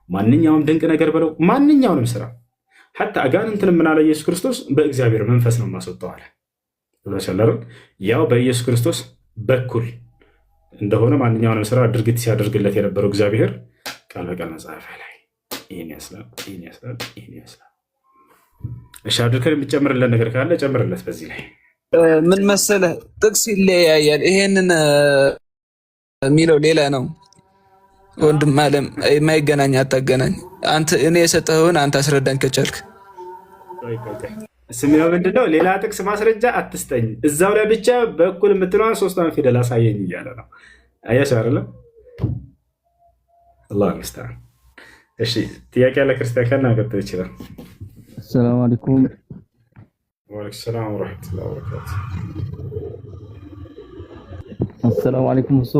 ማንኛውም ድንቅ ነገር በለው ማንኛውንም ስራ ሐታ አጋንንትን ምናለ ኢየሱስ ክርስቶስ በእግዚአብሔር መንፈስ ነው ማስወጣው አለ። ያው በኢየሱስ ክርስቶስ በኩል እንደሆነ ማንኛውንም ስራ ድርጊት ሲያደርግለት የነበረው እግዚአብሔር ቃል በቃል መጽሐፍ ላይ ይህን ያስላል። እሺ አድርገን የሚጨምርለን ነገር ካለ ጨምርለት። በዚህ ላይ ምን መሰለ ጥቅስ ይለያያል። ይሄንን የሚለው ሌላ ነው። ወንድም አለም የማይገናኝ አታገናኝ። አንተ እኔ የሰጠኸውን አንተ አስረዳኝ ከቻልክ። ስሚው ምንድነው? ሌላ ጥቅስ ማስረጃ አትስጠኝ፣ እዛው ላይ ብቻ በኩል የምትለዋን 3 ፊደል አሳየኝ እያለ ነው። አያሽ አይደለም? አላህ ይመስገን። እሺ ጥያቄ ያለ ክርስቲያን ካለ አቀጥል ይችላል። ሰላም አለይኩም። ወአለይኩም ሰላም ወራህመቱላሂ ወበረካቱ። አሰላሙ አለይኩም እሱ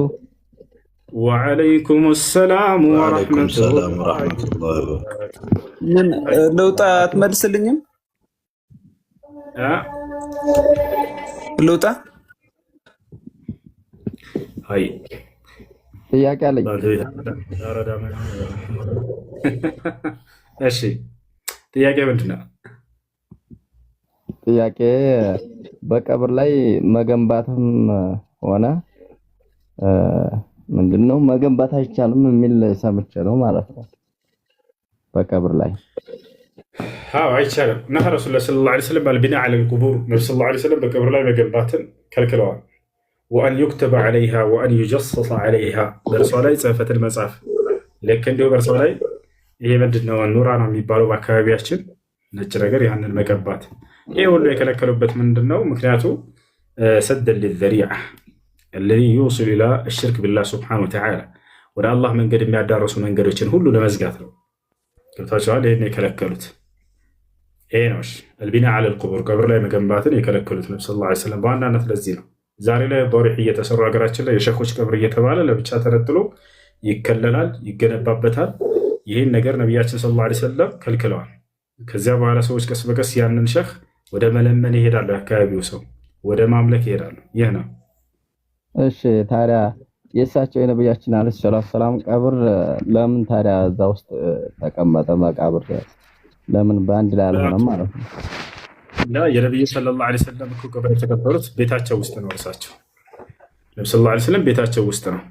ወአለይኩም ሰላም ወራህመቱላሂ ወበረካቱ። ምን ለውጣ አትመልስልኝም? ለውጣ አይ ጥያቄ አለኝ። እሺ ጥያቄ ምንድን ነው? ጥያቄ በቀብር ላይ መገንባትም ሆነ ምንድነው መገንባት አይቻልም የሚል ሰምቼ ነው ማለት ነው። በቀብር ላይ አይቻልም። ነሐ ረሱሉላህ ሰለላሁ ዐለይሂ ወሰለም አልቢና ዐለ አልቁቡር ነብዩ ሰለላሁ ዐለይሂ ወሰለም በቀብር ላይ መገንባትን ከልክለዋል። ወአን ዩክተበ ዐለይሃ ወአን ዩጀሰሰ ዐለይሃ በእርሷ ላይ ጽሕፈትን መጻፍ ልክ እንዲሁ በእርሷ ላይ ይሄ ምንድነው ኑራ ነው የሚባለው በአካባቢያችን ነጭ ነገር ያንን መቀባት ይሄ ሁሉ የከለከሉበት ምንድነው? ምክንያቱ ሰደን ሊዘሪዓ الذي يوصل الى الشرك بالله سبحانه وتعالى ወደ አላህ መንገድ የሚያዳርሱ መንገዶችን ሁሉ ለመዝጋት ነው። ገብታችኋል? ይሄን የከለከሉት ይሄ ነው። አልቢና ዐለ አልቁቡር ቀብር ላይ መገንባትን የከለከሉት ነብዩ ሰለላሁ ዐለይሂ ወሰለም በዋናነት ለዚህ ነው። ዛሬ ላይ ዶሪህ እየተሰሩ ሀገራችን ላይ የሸኾች ቀብር እየተባለ ለብቻ ተነጥሎ ይከለላል፣ ይገነባበታል። ይህን ነገር ነቢያችን ሰለላሁ ዐለይሂ ወሰለም ከልክለዋል። ከዚያ በኋላ ሰዎች ቀስ በቀስ ያንን ሸኽ ወደ መለመን ይሄዳሉ፣ የአካባቢው ሰው ወደ ማምለክ ይሄዳሉ። ይህ ነው። እሺ ታዲያ የእሳቸው የነብያችን አለይሂ ሰላቱ ሰላም ቀብር ለምን ታዲያ እዛ ውስጥ ተቀመጠ? መቃብር ለምን በአንድ ላይ አልሆነም ማለት ነው? እና የነብዩ ሰለላሁ ዐለይሂ ወሰለም እኮ ቀብር የተቀበሩት ቤታቸው ውስጥ ነው። እርሳቸው ነብዩ ሰለላሁ ዐለይሂ ወሰለም ቤታቸው ውስጥ ነው።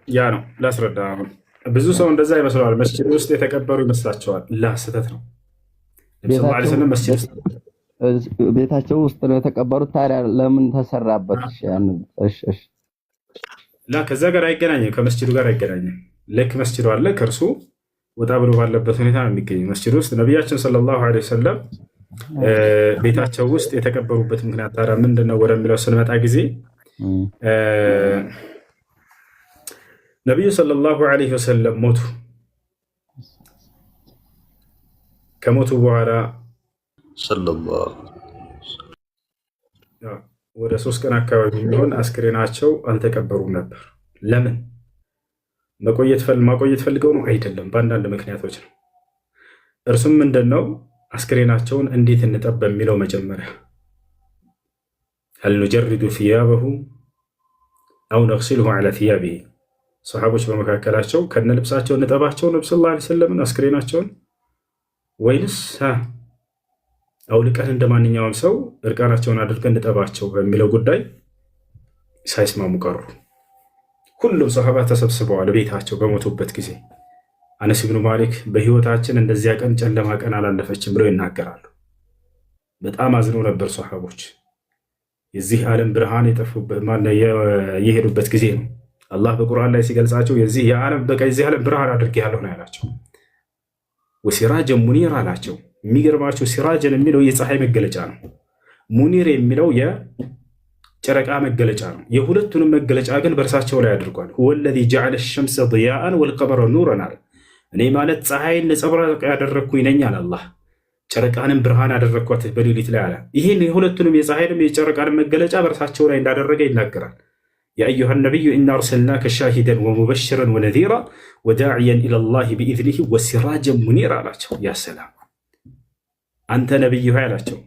ያ ነው ላስረዳ። አሁን ብዙ ሰው እንደዛ ይመስለዋል፣ መስጂድ ውስጥ የተቀበሩ ይመስላቸዋል። ላ ስህተት ነው። ነብዩ ሰለላሁ ዐለይሂ ወሰለም መስጂድ ውስጥ ቤታቸው ውስጥ ነው የተቀበሩት። ታዲያ ለምን ተሰራበት? እሺ ላ ከዛ ጋር አይገናኝም፣ ከመስጂዱ ጋር አይገናኝም። ልክ መስጂዱ አለ፣ ከእርሱ ወጣ ብሎ ባለበት ሁኔታ ነው የሚገኘው። መስጂድ ውስጥ ነቢያችን ሰለላሁ ዐለይሂ ወሰለም ቤታቸው ውስጥ የተቀበሩበት ምክንያት ታዲያ ምንድን ነው ወደሚለው ስንመጣ ጊዜ ነቢዩ ሰለላሁ ዐለይሂ ወሰለም ሞቱ። ከሞቱ በኋላ ወደ 3 ቀን አካባቢ የሚሆን አስክሬናቸው አልተቀበሩም ነበር። ለምን? ማቆየት ፈልገው ነው? አይደለም፣ በአንዳንድ ምክንያቶች ነው። እርሱም ምንድን ነው? አስክሬናቸውን እንዴት እንጠብ በሚለው መጀመሪያ هل نجرد ثيابه أو نغسله على ثيابه ሰሃቦች በመካከላቸው ከነ ልብሳቸው እንጠባቸው ነብዩ ሰለላሁ ዐለይሂ ወሰለም አስክሬናቸውን ወይንስ አውልቀን እንደማንኛውም ሰው እርቃናቸውን አድርገን እንጠባቸው በሚለው ጉዳይ ሳይስማሙ ቀሩ። ሁሉም ሰሃባ ተሰብስበዋል ቤታቸው በሞቱበት ጊዜ። አነስ ብኑ ማሊክ በህይወታችን እንደዚያ ቀን ጨለማ ቀን አላለፈችም ብለው ይናገራሉ። በጣም አዝነው ነበር ሰሃቦች። የዚህ ዓለም ብርሃን የጠፉበት የሄዱበት ጊዜ ነው። አላህ በቁርአን ላይ ሲገልጻቸው የዚህ ዓለም ብርሃን አድርጌያለሁ ነው ያላቸው። ወሲራጀን ሙኒር አላቸው። የሚገርማቸው ሲራጀን የሚለው የፀሐይ መገለጫ ነው። ሙኒር የሚለው የጨረቃ መገለጫ ነው። የሁለቱንም መገለጫ ግን በእርሳቸው ላይ አድርጓል። ወለዚ ጀዐለ ሸምሰ ضያአን ወልቀመረ ኑረን አለ። እኔ ማለት ፀሐይን ነጸብራቅ ያደረግኩኝ ነኝ አለ አላህ። ጨረቃንም ብርሃን አደረግኳት በሌሊት ላይ አለ። ይህን የሁለቱንም የፀሐይንም የጨረቃንም መገለጫ በእርሳቸው ላይ እንዳደረገ ይናገራል። ያ አዩሃ ነቢዩ ኢና አርሰልናከ ሻሂደን ወሙበሽረን ወነዚራ ወዳዕየን ኢለላሂ ቢኢዝኒሂ ወሲራጀን ሙኒራ አላቸው። ያ ሰላም አንተ ነቢይ ሆይ አላቸው፣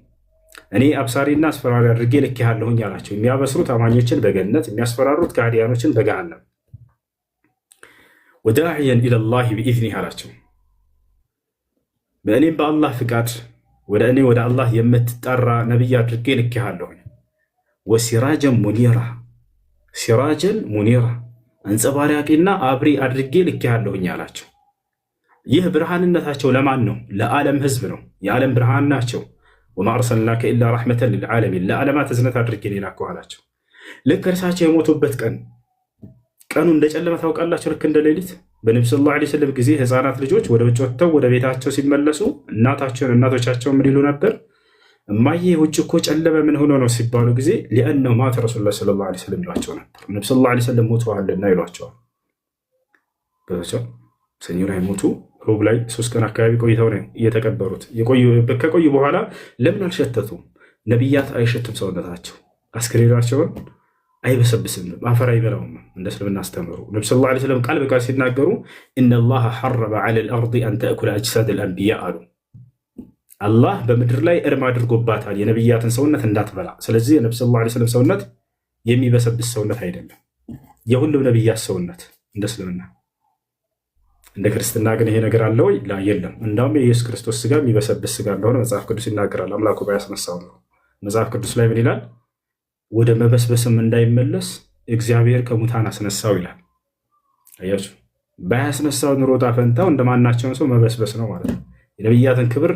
እኔ አብሳሪና አስፈራሪ አድርጌ ልኬሃለሁኝ አላቸው። የሚያበስሩት አማኞችን በገነት የሚያስፈራሩት ከሃዲያኖችን በገሃነም። ወዳዕየን ኢለላሂ ቢኢዝኒሂ አላቸው፣ በእኔም በአላህ ፍቃድ ወደ እኔ ወደ አላህ የምትጠራ ነቢይ አድርጌ ልኬሃለሁኝ። ወሲራጀን ሙኒራ ሲራጀን ሙኒራ አንጸባራቂና አብሪ አድርጌ ልኬሃለሁኝ አላቸው። ይህ ብርሃንነታቸው ለማን ነው? ለዓለም ህዝብ ነው። የዓለም ብርሃን ናቸው። ወማ አርሰልናከ ኢላ ረሕመተን ልልዓለሚን ለዓለማት እዝነት አድርጌ ላኩ አላቸው። ልክ እርሳቸው የሞቱበት ቀኑ እንደጨለመ ታውቃላቸው። ልክ እንደ ሌሊት በነቢ ሰለላሁ ዐለይሂ ወሰለም ጊዜ ህፃናት ልጆች ወደ ውጭ ወጥተው ወደ ቤታቸው ሲመለሱ እናቶቻቸው ምን ይሉ ነበር? እማዬ ውጭ እኮ ጨለመ ምን ሆኖ ነው ሲባሉ ጊዜ ሊአነሁ ማተ ረሱሉላህ ሰለላሁ ዐለይሂ ወሰለም ይሏቸው ነበር። ነቢ ሰለላሁ ዐለይሂ ወሰለም ሞተዋልና ይሏቸዋል። ሰኞ ላይ ሞቱ። ሮብ ላይ 3 ቀን አካባቢ ቆይተው ነው እየተቀበሩት። ከቆዩ በኋላ ለምን አልሸተቱም? ነቢያት አይሸትም ሰውነታቸው፣ አስክሬናቸውን አይበሰብስም፣ አፈር አይበላውም። እንደ እስልምና አስተምሩ ነቢ ሰለላሁ ዐለይሂ ወሰለም ቃል በቃል ሲናገሩ ኢነላሃ ሐረመ ዐለል አርዲ አን ተእኩለ አጅሳደል አንቢያ አሉ። አላህ በምድር ላይ እርም አድርጎባታል የነቢያትን ሰውነት እንዳትበላ። ስለዚህ የነቢ ሰለላሁ ዐለይሂ ወሰለም ሰውነት የሚበሰብስ ሰውነት አይደለም፣ የሁሉም ነቢያት ሰውነት እንደ እስልምና። እንደ ክርስትና ግን ይሄ ነገር አለ ወይ? የለም። እንዳውም የኢየሱስ ክርስቶስ ስጋ የሚበሰብስ ስጋ እንደሆነ መጽሐፍ ቅዱስ ይናገራል። አምላኩ ባያስነሳው ነው። መጽሐፍ ቅዱስ ላይ ምን ይላል? ወደ መበስበስም እንዳይመለስ እግዚአብሔር ከሙታን አስነሳው ይላል። አያችሁ፣ ባያስነሳው ኑሮ ዕጣ ፈንታው እንደማናቸውን ሰው መበስበስ ነው ማለት ነው። የነቢያትን ክብር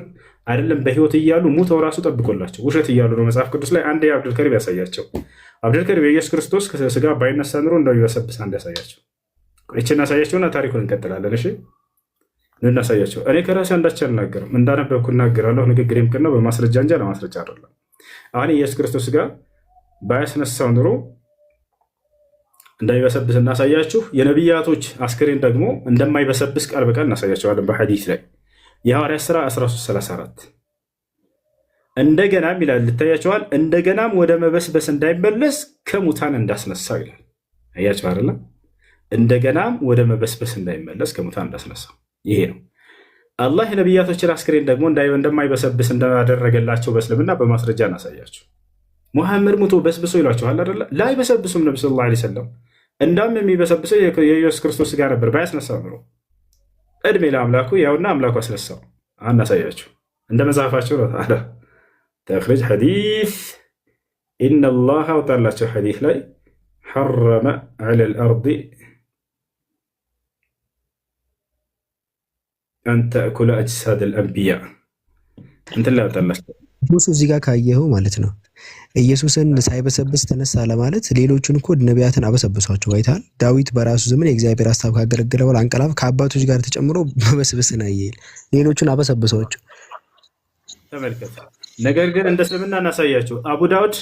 አይደለም በህይወት እያሉ ሙተው ራሱ ጠብቆላቸው ውሸት እያሉ ነው። መጽሐፍ ቅዱስ ላይ አንድ አብዱልከሪም ያሳያቸው። አብዱልከሪም የኢየሱስ ክርስቶስ ስጋ ባይነሳ ኑሮ እንደሚበሰብስ አንድ ያሳያቸው። ይችን እናሳያቸውና ታሪኩን እንቀጥላለን። እሺ እናሳያቸው። እኔ ከራሴ አንዳች አልናገርም፣ እንዳነበብኩ እናገራለሁ። ንግግሬም ቅን ነው፣ በማስረጃ እንጂ ለማስረጃ አይደለም። አሁን የኢየሱስ ክርስቶስ ስጋ ባያስነሳው ኑሮ እንዳይበሰብስ እናሳያችሁ። የነቢያቶች አስክሬን ደግሞ እንደማይበሰብስ ቃል በቃል እናሳያቸዋለን በሐዲስ ላይ የሐዋርያት ሥራ 1334 እንደገናም ይላል ልታያቸዋል። እንደገናም ወደ መበስበስ እንዳይመለስ ከሙታን እንዳስነሳው ይላል። አያቸው አይደለም? እንደገናም ወደ መበስበስ እንዳይመለስ ከሙታን እንዳስነሳው ይሄ ነው። አላህ የነቢያቶችን አስክሬን ደግሞ እንደማይበሰብስ እንዳደረገላቸው በእስልምና በማስረጃ እናሳያቸው። ሙሐመድ ሙቶ በስብሶ ይሏቸዋል አይደለ? ላይበሰብሱም ነቢ ሰለላሁ ዐለይሂ ወሰለም። እንዳውም የሚበሰብሰው የኢየሱስ ክርስቶስ ስጋ ነበር ባያስነሳው ኑሮ። እድሜ ለአምላኩ ያውና አምላኩ አስነሳው። አናሳያቸው እንደ መጽሐፋቸው ነው። ታዲያ ተኽሪጅ ሐዲስ ኢነላህ አውጣላቸው ሐዲስ ላይ ሐረመ ዐለል አርዲ አን ተእኩለ አጅሳደል አንቢያ እንትን ላይ አውጣላቸው። እዚህ ጋር ካየኸው ማለት ነው ኢየሱስን ሳይበሰብስ ተነሳ ለማለት ሌሎቹን እኮ ነቢያትን አበሰብሷቸው አይተሃል። ዳዊት በራሱ ዘመን የእግዚአብሔር ሐሳብ ካገለገለ በኋላ አንቀላፍ ከአባቶች ጋር ተጨምሮ በመስበስና ይል ሌሎቹን አበሰብሷቸው ተመልከተ። ነገር ግን እንደ እስልምና እናሳያቸው። አቡ ዳውድ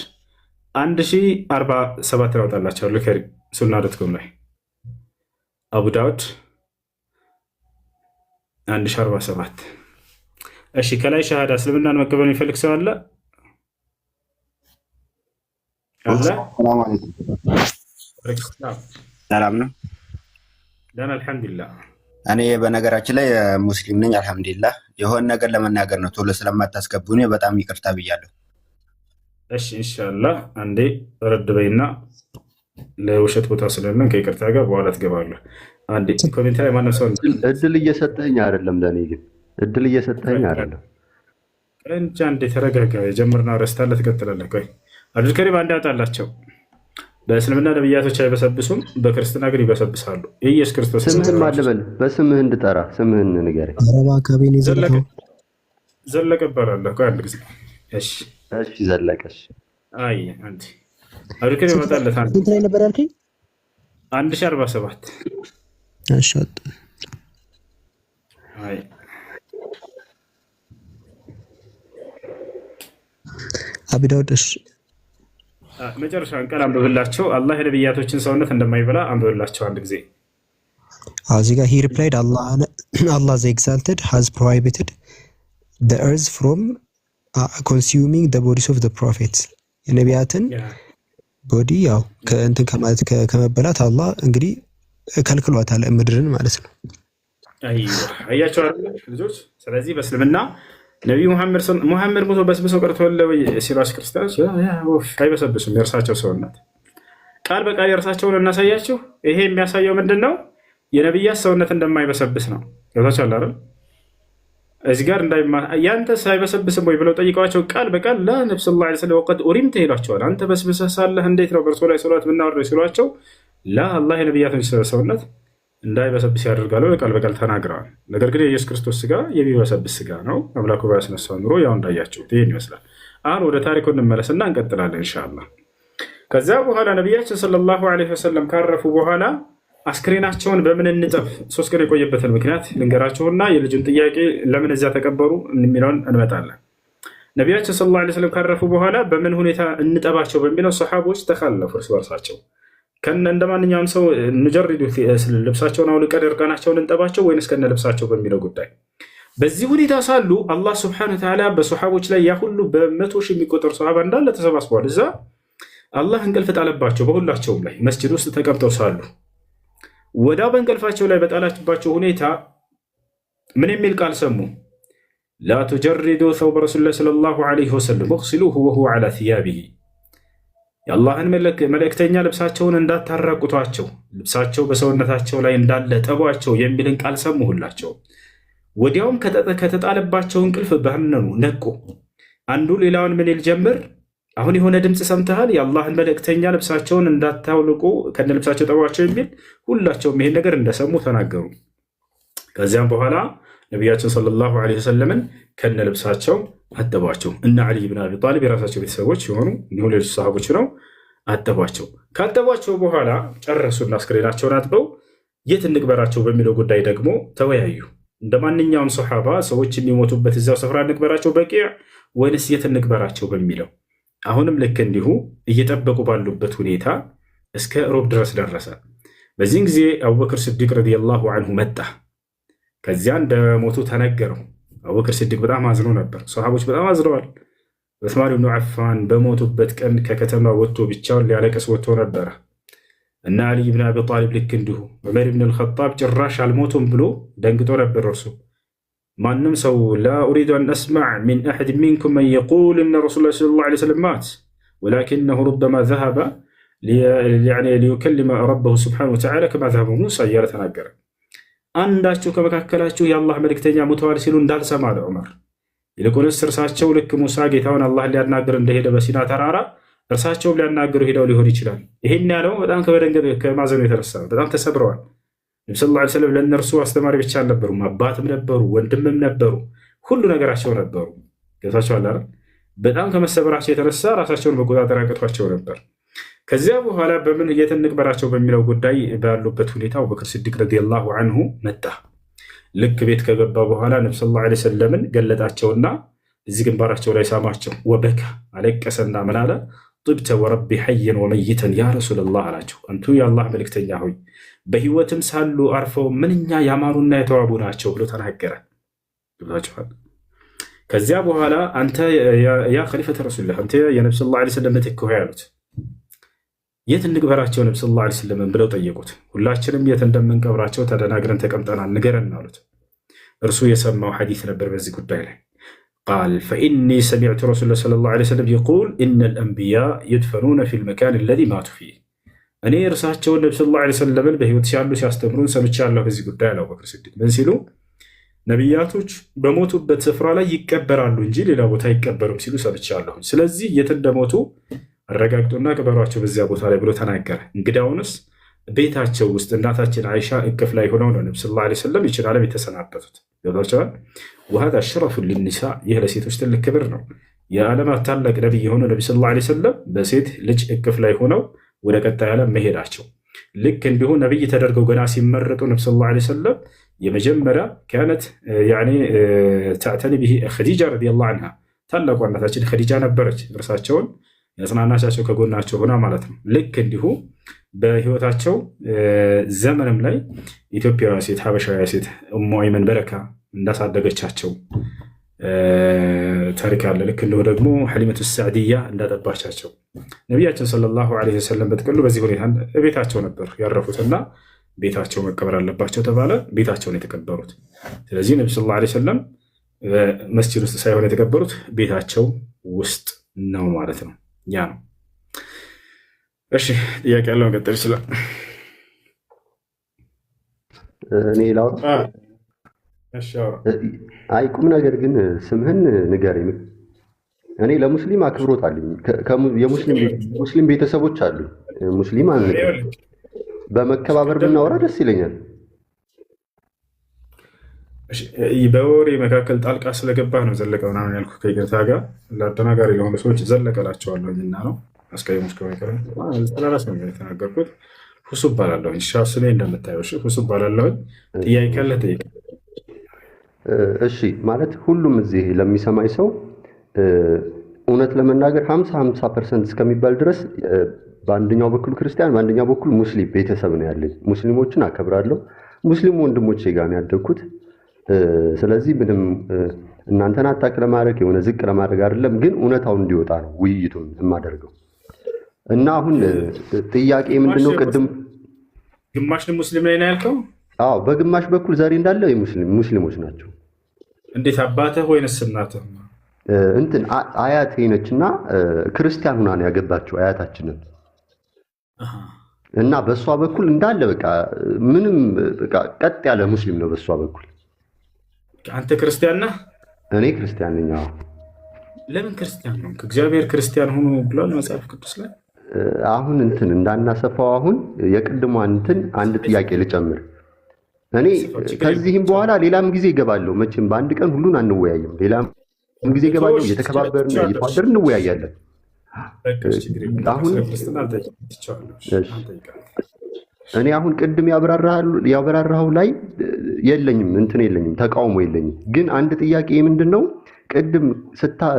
1047 ያወጣላቸው ለከሪ ሱና ዶትኮም ላይ አቡ ዳውድ 1047። እሺ ከላይ ሸሃዳ እስልምናን መቀበል የሚፈልግ ሰው አለ? ሰላም ነው። ደህና አልሐምዱሊላህ። እኔ በነገራችን ላይ ሙስሊም ነኝ አልሐምዱሊላህ። የሆነ ነገር ለመናገር ነው ቶሎ ስለማታስገቡኝ በጣም ይቅርታ ብያለሁ። እሺ ኢንሻአላህ አንዴ ረድ በይና ለውሸት ቦታ ስለሆነ ከይቅርታ ጋር በኋላ ትገባለህ። አንዴ ኮሜንት ላይ ማንም ሰው እድል እየሰጠኝ አይደለም፣ ለኔ ግን እድል እየሰጠኝ አይደለም። እንጃ እንዴ ተረጋጋ። የጀመርነው ረስታለ ትቀጥላለህ። ቆይ አብዱልከሪም አንድ ያወጣላቸው በእስልምና ነብያቶች አይበሰብሱም፣ በክርስትና ግን ይበሰብሳሉ። ኢየሱስ ክርስቶስ ስምህን ማልበል በስምህ እንድጠራ ስምህን ንገረኝ። አረባ አካባቢ ነው ዘለቀው ዘለቀ እባላለሁ። አንድ ጊዜ እሺ ዘለቀሽ አይ አንተ አሪከን ይመጣለት አንተ ስንት ላይ ነበር ያልከኝ? 1047 እሺ አይ አብዳውድስ መጨረሻን ቃል አንብብላቸው። አላህ የነብያቶችን ሰውነት እንደማይበላ አንብብላቸው አንድ ጊዜ። እዚህ ጋር he replied Allah the exalted has prohibited the earth from consuming the bodies of the prophets የነቢያትን ቦዲ ያው ከእንትን ከማለት ከመበላት አላህ እንግዲህ ከልክሏታል ምድርን ማለት ነው። አያቸው ልጆች። ስለዚህ በእስልምና ነብዩ ሙሐመድ ሞቶ በስብሰው ቀርቷል ወይ ሲሏች ክርስቲያኖች አይበሰብሱም። የእርሳቸው ሰውነት ቃል በቃል የእርሳቸውን እናሳያችሁ። ይሄ የሚያሳየው ምንድን ነው? የነብያት ሰውነት እንደማይበሰብስ ነው። ገብታችኋል አይደል? እዚህ ጋር ያንተ ሳይበሰብስም ወይ ብለው ጠይቀዋቸው ቃል በቃል ለነብዩ ሰለላሁ ዐለይሂ ወሰለም ወቀድ ኡሪምተ ይሏቸዋል። አንተ በስብሰህ ሳለህ እንዴት ነው በእርሱ ላይ ሰላት ብናወርደው ሲሏቸው አላህ የነብያትን ሰውነት እንዳይበሰብስ ያደርጋሉ ቃል በቃል ተናግረዋል። ነገር ግን የኢየሱስ ክርስቶስ ስጋ የሚበሰብስ ስጋ ነው። አምላኩ ባያስነሳው ኑሮ ያው እንዳያችሁት ይሄን ይመስላል። አሁን ወደ ታሪኩ እንመለስና እንቀጥላለን ኢንሻአላህ። ከዛ በኋላ ነብያችን ሰለላሁ ዐለይሂ ወሰለም ካረፉ በኋላ አስክሬናቸውን በምን እንጠብ? 3 ቀን የቆየበትን ምክንያት ልንገራቸውና የልጁን ጥያቄ ለምን እዚያ ተቀበሩ የሚለውን እንመጣለን። ነቢያችን ሰለላሁ ዐለይሂ ወሰለም ካረፉ በኋላ በምን ሁኔታ እንጠባቸው በሚለው ሰሓቦች ተካለፉ እርስ በርሳቸው። እንደ ማንኛውም ሰው ንጀሪዱ ልብሳቸውን አውልቀን እርቃናቸውን እንጠባቸው ወይንስ ከነ ልብሳቸው በሚለው ጉዳይ። በዚህ ሁኔታ ሳሉ አላህ ሱብሓነሁ ወተዓላ በሰሓቦች ላይ ያ ሁሉ በመቶ ሺህ የሚቆጠሩ ሰሓባ እንዳለ ተሰባስበዋል። እዛ አላህ እንቅልፍ ጣለባቸው በሁላቸውም ላይ መስጅድ ውስጥ ተቀምጠው ሳሉ ወዲያው በእንቅልፋቸው ላይ በጣላችባቸው ሁኔታ ምን የሚል ቃል ሰሙ? ላ ቱጀሪዱ ሰውበ ረሱሊላህ ሰለላሁ ዐለይሂ ወሰለም ወግሲሉሁ ወሁወ ዐላ ሲያቢሂ የአላህን መልእክተኛ ልብሳቸውን እንዳታራቁቷቸው፣ ልብሳቸው በሰውነታቸው ላይ እንዳለ ጠቧቸው የሚልን ቃል ሰሙ ሁላቸው። ወዲያውም ከተጣለባቸው እንቅልፍ ባነኑ፣ ነቁ። አንዱ ሌላውን ምን ይል ጀምር? አሁን የሆነ ድምፅ ሰምተሃል? የአላህን መልእክተኛ ልብሳቸውን እንዳታውልቁ ከነ ልብሳቸው ጠቧቸው የሚል ሁላቸውም ይሄን ነገር እንደሰሙ ተናገሩ። ከዚያም በኋላ ነቢያችን ሰለላሁ ዐለይሂ ወሰለምን ከነ ልብሳቸው አጠቧቸው። እነ ዓሊ ብን አቢ ጣሊብ የራሳቸው ቤተሰቦች የሆኑ እንዲሁ ሌሎች ሰሃቦች ነው አጠቧቸው። ካጠቧቸው በኋላ ጨረሱና አስክሬናቸውን አጥበው የት እንቅበራቸው በሚለው ጉዳይ ደግሞ ተወያዩ። እንደ ማንኛውም ሰሃባ ሰዎች የሚሞቱበት እዚያው ስፍራ እንቅበራቸው በቂዕ ወይንስ የት እንቅበራቸው በሚለው አሁንም ልክ እንዲሁ እየጠበቁ ባሉበት ሁኔታ እስከ ሮብ ድረስ ደረሰ። በዚህን ጊዜ አቡበክር ስዲቅ ረዲየላሁ አንሁ መጣ። ከዚያ እንደሞቱ ተነገረው። አቡበክር ስዲቅ በጣም አዝኖ ነበር። ሰሃቦች በጣም አዝነዋል። ዑስማን ብኑ ዓፋን በሞቱበት ቀን ከከተማ ወጥቶ ብቻውን ሊያለቅስ ወጥቶ ነበረ እና አሊ ብን አቢ ጣሊብ ልክ እንዲሁ ዑመር ብን አልኸጣብ ጭራሽ አልሞቱም ብሎ ደንግጦ ነበር። እርሱ ማንም ሰው ላ ኡሪዱ አን አስማዕ ሚን አሐድ ሚንኩም መን የቁል እነ ረሱሉላህ ሰለላሁ ዐለይሂ ወሰለም ማት ወላኪነሁ ሩበማ ዘሀበ ሊዩከሊመ ረበሁ ሱብሓነሁ ወተዓላ ከማ ዘሀበ ሙሳ እያለ ተናገረ። አንዳችሁ ከመካከላችሁ የአላህ መልእክተኛ ሙተዋል ሲሉ እንዳልሰማ አለ ዑመር። ይልቁንስ እርሳቸው ልክ ሙሳ ጌታውን አላህ ሊያናግር እንደሄደ በሲና ተራራ እርሳቸውም ሊያናግሩ ሄደው ሊሆን ይችላል። ይሄን ያለው በጣም ከማዘኑ የተነሳ በጣም ተሰብረዋል። ነብዩ ሰለላሁ ዐለይሂ ወሰለም ለእነርሱ አስተማሪ ብቻ አልነበሩም፣ አባትም ነበሩ፣ ወንድምም ነበሩ፣ ሁሉ ነገራቸው ነበሩ። ገብታችኋል አይደል? በጣም ከመሰበራቸው የተነሳ ራሳቸውን መቆጣጠር አቅቷቸው ነበር። ከዚያ በኋላ በምን የት እንቅበራቸው በሚለው ጉዳይ ባሉበት ሁኔታ አቡበክር ስዲቅ ረዲየላሁ አንሁ መጣ። ልክ ቤት ከገባ በኋላ ነብዩ ሰለላሁ ዐለይሂ ወሰለምን ገለጣቸውና እዚህ ግንባራቸው ላይ ሳማቸው። ወበካ አለቀሰና ምን አለ? ጥብተ ወረቢ ሐየን ወመይተን ያ ረሱለላህ አላቸው። አንቱ የአላህ መልእክተኛ ሆይ በህይወትም ሳሉ አርፈው ምንኛ ያማሩና የተዋቡ ናቸው ብሎ ተናገረ። ይብላችኋል። ከዚያ በኋላ አንተ ያ ኸሊፈተ ረሱልላህ አንተ የነብዩ ሰለላሁ ዐለይሂ ወሰለም ምትክ ሆይ አሉት። የት እንቅበራቸው ነብዩ ሰለላሁ ዐለይሂ ወሰለም ብለው ጠየቁት። ሁላችንም የት እንደምንቀብራቸው ተደናግረን ተቀምጠናል፣ ንገረን አሉት። እርሱ የሰማው ሐዲስ ነበር በዚህ ጉዳይ ላይ ቃል ፈኢኒ ሰሚዕቱ ረሱለላህ ሰለላሁ ዐለይሂ ወሰለም የቁል ኢነል አንቢያ ዩድፈኑነ ፊል መካን አለዚ ማቱ ፊህ። እኔ እርሳቸውን ነብዩ ሰለላሁ ዐለይሂ ወሰለም በህይወት ሲያሉ ሲያስተምሩን ሰምቻለሁ። በዚህ ጉዳይ አለ አቡበክር ሲዲቅ ምን ሲሉ ነቢያቶች በሞቱበት ስፍራ ላይ ይቀበራሉ እንጂ ሌላ ቦታ አይቀበሩም ሲሉ ሰምቻለሁ። ስለዚህ የት እንደሞቱ አረጋግጡና ቅበሯቸው በዚያ ቦታ ላይ ብሎ ተናገረ። እንግዳውንስ ቤታቸው ውስጥ እናታችን አይሻ እቅፍ ላይ ሆነው ነው ነቢ ሰለላሁ ዐለይሂ ወሰለም ይችን ዓለም የተሰናበቱት። ገብቷቸዋል። ወሀዛ ሽረፉ ሊኒሳ፣ ይህ ለሴቶች ትልቅ ክብር ነው። የዓለማት ታላቅ ነቢይ የሆኑ ነቢ ሰለላሁ ዐለይሂ ወሰለም በሴት ልጅ እቅፍ ላይ ሆነው ወደ ቀጣይ ዓለም መሄዳቸው። ልክ እንዲሁ ነቢይ ተደርገው ገና ሲመረጡ ነቢ ሰለላሁ ዐለይሂ ወሰለም የመጀመሪያ ካነት ተዕተኒ ብሂ ኸዲጃ ረዲየላሁ ዐንሃ፣ ታላቋ እናታችን ኸዲጃ ነበረች። እርሳቸውን ያጽናናቻቸው ከጎናቸው ሆና ማለት ነው። ልክ እንዲሁ በህይወታቸው ዘመንም ላይ ኢትዮጵያዊ ሴት ሀበሻዊ ሴት ኡሙ አይመን በረካ እንዳሳደገቻቸው ታሪክ አለ። ልክ እንዲሁ ደግሞ ሐሊመቱ ሰዕዲያ እንዳጠባቻቸው ነቢያችን ሰለላሁ ዐለይሂ ወሰለም በጥቅሉ በዚህ ሁኔታ ቤታቸው ነበር ያረፉትና ቤታቸው መቀበር አለባቸው ተባለ። ቤታቸውን የተቀበሩት። ስለዚህ ነቢ ሰለላሁ ዐለይሂ ወሰለም መስጂድ ውስጥ ሳይሆን የተቀበሩት ቤታቸው ውስጥ ነው ማለት ነው። ያ ነው። እሺ ጥያቄ ያለውን ቀጥል ይችላል። እኔ ላውራ። አይ ቁም ነገር ግን ስምህን ንገረኝ። እኔ ለሙስሊም አክብሮት አለኝ። የሙስሊም ቤተሰቦች አሉ። ሙስሊም አንድ በመከባበር ብናወራ ደስ ይለኛል። በወሬ መካከል ጣልቃ ስለገባ ነው ዘለቀ ምናምን ያልኩ ከይቅርታ ጋር ለአደናጋሪ ለሆኑ ሰዎች ዘለቀላቸዋለሁ እና ነው አስቀይሞች ከመከረ ስለራስ ነው የተናገርኩት። ሁሱ እባላለሁ። ስሜ እንደምታየው ሁሱ እባላለሁ። ጥያቄ ካለ ጠይቅ። እሺ ማለት ሁሉም እዚህ ለሚሰማኝ ሰው እውነት ለመናገር 50% እስከሚባል ድረስ በአንደኛው በኩል ክርስቲያን በአንደኛው በኩል ሙስሊም ቤተሰብ ነው ያለኝ። ሙስሊሞችን አከብራለሁ። ሙስሊም ወንድሞቼ ጋር ነው ያደግኩት። ስለዚህ ምንም እናንተን አታክ ለማድረግ የሆነ ዝቅ ለማድረግ አይደለም፣ ግን እውነታው እንዲወጣ ነው ውይይቱን የማደርገው። እና አሁን ጥያቄ ምንድነው? ቅድም ግማሽ ሙስሊም ላይ ነው ያልከው? አዎ በግማሽ በኩል ዛሬ እንዳለ ሙስሊሞች ናቸው። እንዴት አባትህ ወይንስ እናትህ? እንትን አያቴ ነችና ክርስቲያን ሆና ነው ያገባችው አያታችንን። እና በሷ በኩል እንዳለ በቃ ምንም በቃ ቀጥ ያለ ሙስሊም ነው በሷ በኩል። አንተ ክርስቲያን ነህ? እኔ ክርስቲያን ነኝ። አዎ። ለምን ክርስቲያን ነው? እግዚአብሔር ክርስቲያን ሆኖ ብሏል መጽሐፍ ቅዱስ ላይ። አሁን እንትን እንዳናሰፋው አሁን የቅድሟን እንትን አንድ ጥያቄ ልጨምር። እኔ ከዚህም በኋላ ሌላም ጊዜ እገባለሁ። መቼም በአንድ ቀን ሁሉን አንወያይም። ሌላም ጊዜ እገባለሁ። እየተከባበርን እየተዋደርን እንወያያለን። አሁን እኔ አሁን ቅድም ያብራራኸው ላይ የለኝም እንትን የለኝም ተቃውሞ የለኝም። ግን አንድ ጥያቄ ምንድነው? ቅድም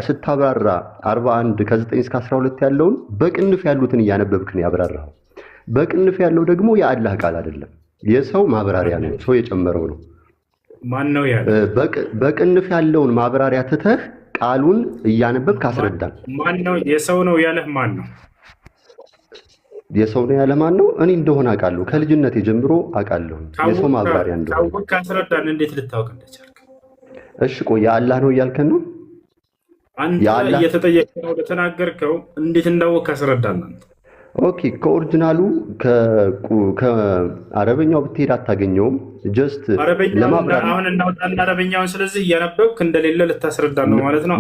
ስታብራራ 41 ከ9 እስከ 12 ያለውን በቅንፍ ያሉትን እያነበብክ ነው ያብራራኸው። በቅንፍ ያለው ደግሞ የአላህ ቃል አይደለም፣ የሰው ማብራሪያ ነው፣ ሰው የጨመረው ነው። ማን ነው ያለ? በቅንፍ ያለውን ማብራሪያ ትተህ ቃሉን እያነበብክ አስረዳን። ማን ነው የሰው ነው ያለህ? ማን ነው የሰው ነው ያለ? ማን ነው? እኔ እንደሆነ አውቃለሁ፣ ከልጅነቴ ጀምሮ አውቃለሁ የሰው ማብራሪያ እንደሆነ። ካስረዳን እንዴት ልታውቅ እንደቻልክ? እሺ ቆይ የአላህ ነው እያልከን ነው? አንተ እየተጠየቅህ ነው ለተናገርከው፣ እንዴት እንዳወቅ ካስረዳን አንተ። ኦኬ ከኦሪጂናሉ ከአረበኛው ብትሄድ አታገኘውም። ጀስት ለማብራራት አሁን እናውጣና አረበኛውን። ስለዚህ እያነበብክ እንደሌለ ልታስረዳን ነው ማለት ነው።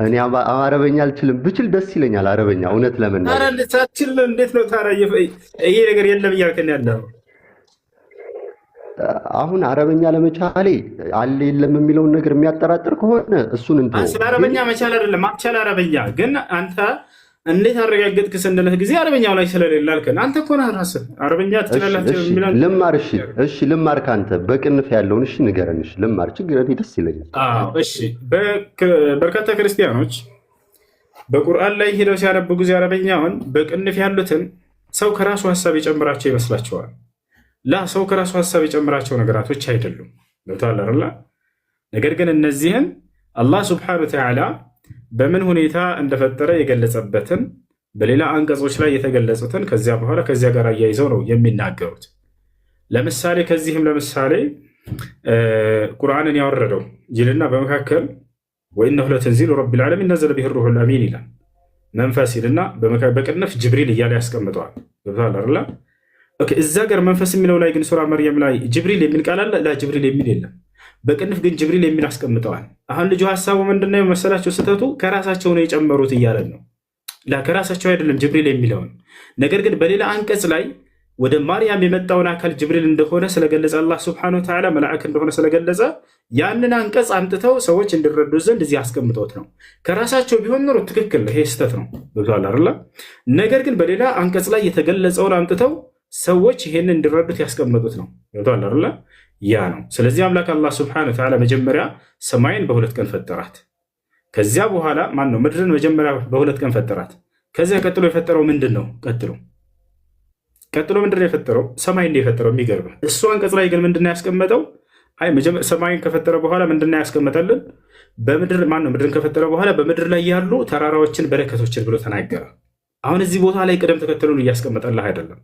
እኔ አረበኛ አልችልም። ብችል ደስ ይለኛል አረበኛ። እውነት ለመናገር ኧረ ልታችል እንዴት ነው ታዲያ? ይሄ ነገር የለም እያልከን ያለው አሁን አረበኛ ለመቻሌ አለ የለም የሚለውን ነገር የሚያጠራጥር ከሆነ እሱን እንትን ስለ አረበኛ መቻል አይደለም ማቻል አረበኛ ግን አንተ እንዴት አረጋገጥክ ስንልህ ጊዜ አረበኛው ላይ ስለሌለ አልከን። አንተ እኮ ነህ ራስህ አረበኛ ትችላለህ የሚለው ልማር። እሺ ልማር ካንተ በቅንፍ ያለውን እሺ ንገረን። እሺ ልማር፣ ችግር ደስ ይለኛል። እሺ በርካታ ክርስቲያኖች በቁርአን ላይ ሄደው ሲያነቡ ጊዜ አረበኛውን በቅንፍ ያሉትን ሰው ከራሱ ሀሳብ የጨምራቸው ይመስላቸዋል። ሰው ከራሱ ሀሳብ የጨምራቸው ነገራቶች አይደሉም። ገብቶሃል አይደል? ነገር ግን እነዚህን አላህ ሱብሓነሁ ወተዓላ በምን ሁኔታ እንደፈጠረ የገለጸበትን በሌላ አንቀጾች ላይ የተገለጹትን ከዚያ በኋላ ከዚያ ጋር አያይዘው ነው የሚናገሩት። ለምሳሌ ቁርአንን ያወረደው ይልና በመካከል ወኢነሁ ለተንዚሉ ረቢል ዓለሚን ነዘለ ቢሂ ሩሑል አሚን ይላል። መንፈስ ይልና በቅንፍ ጅብሪል እያለ ያስቀምጠዋል። ገብቶሃል አይደል? እዛ ጋር መንፈስ የሚለው ላይ ግን ሱራ መርየም ላይ ጅብሪል የሚል ቃል አለ። ጅብሪል የሚል የለም። በቅንፍ ግን ጅብሪል የሚል አስቀምጠዋል። አሁን ልጁ ሀሳቡ ምንድነው መሰላቸው? ስህተቱ ከራሳቸው ነው የጨመሩት እያለን ነው። ከራሳቸው አይደለም ጅብሪል የሚለውን ነገር ግን በሌላ አንቀጽ ላይ ወደ ማርያም የመጣውን አካል ጅብሪል እንደሆነ ስለገለጸ አላህ ሱብሓነሁ ወተዓላ መልአክ እንደሆነ ስለገለጸ ያንን አንቀጽ አምጥተው ሰዎች እንዲረዱ ዘንድ እዚህ አስቀምጠውት ነው። ከራሳቸው ቢሆን ኖሮ ትክክል ነው፣ ይሄ ስህተት ነው ብሏል አይደል? ነገር ግን በሌላ አንቀጽ ላይ የተገለጸውን አምጥተው ሰዎች ይሄንን እንዲረዱት ያስቀመጡት ነው። ብሏል አይደል? ያ ነው። ስለዚህ አምላክ አላህ ሱብሓነሁ ወተዓላ መጀመሪያ ሰማይን በ2 ቀን ፈጠራት። ከዚያ በኋላ ማን ነው ምድርን መጀመሪያ በ2 ቀን ፈጠራት። ከዚያ ቀጥሎ የፈጠረው ምንድን ነው? ቀጥሎ ምንድን ነው የፈጠረው? ሰማይን ነው የፈጠረው። የሚገርም እሱ አንቀጽ ላይ ግን ምንድን ነው ያስቀመጠው? አይ ሰማይን ከፈጠረ በኋላ ምንድን ነው ያስቀመጠልን? በምድር ማን ነው ምድርን ከፈጠረ በኋላ በምድር ላይ ያሉ ተራራዎችን በረከቶችን ብሎ ተናገረ። አሁን እዚህ ቦታ ላይ ቅደም ተከተሉን እያስቀመጠልህ አይደለም።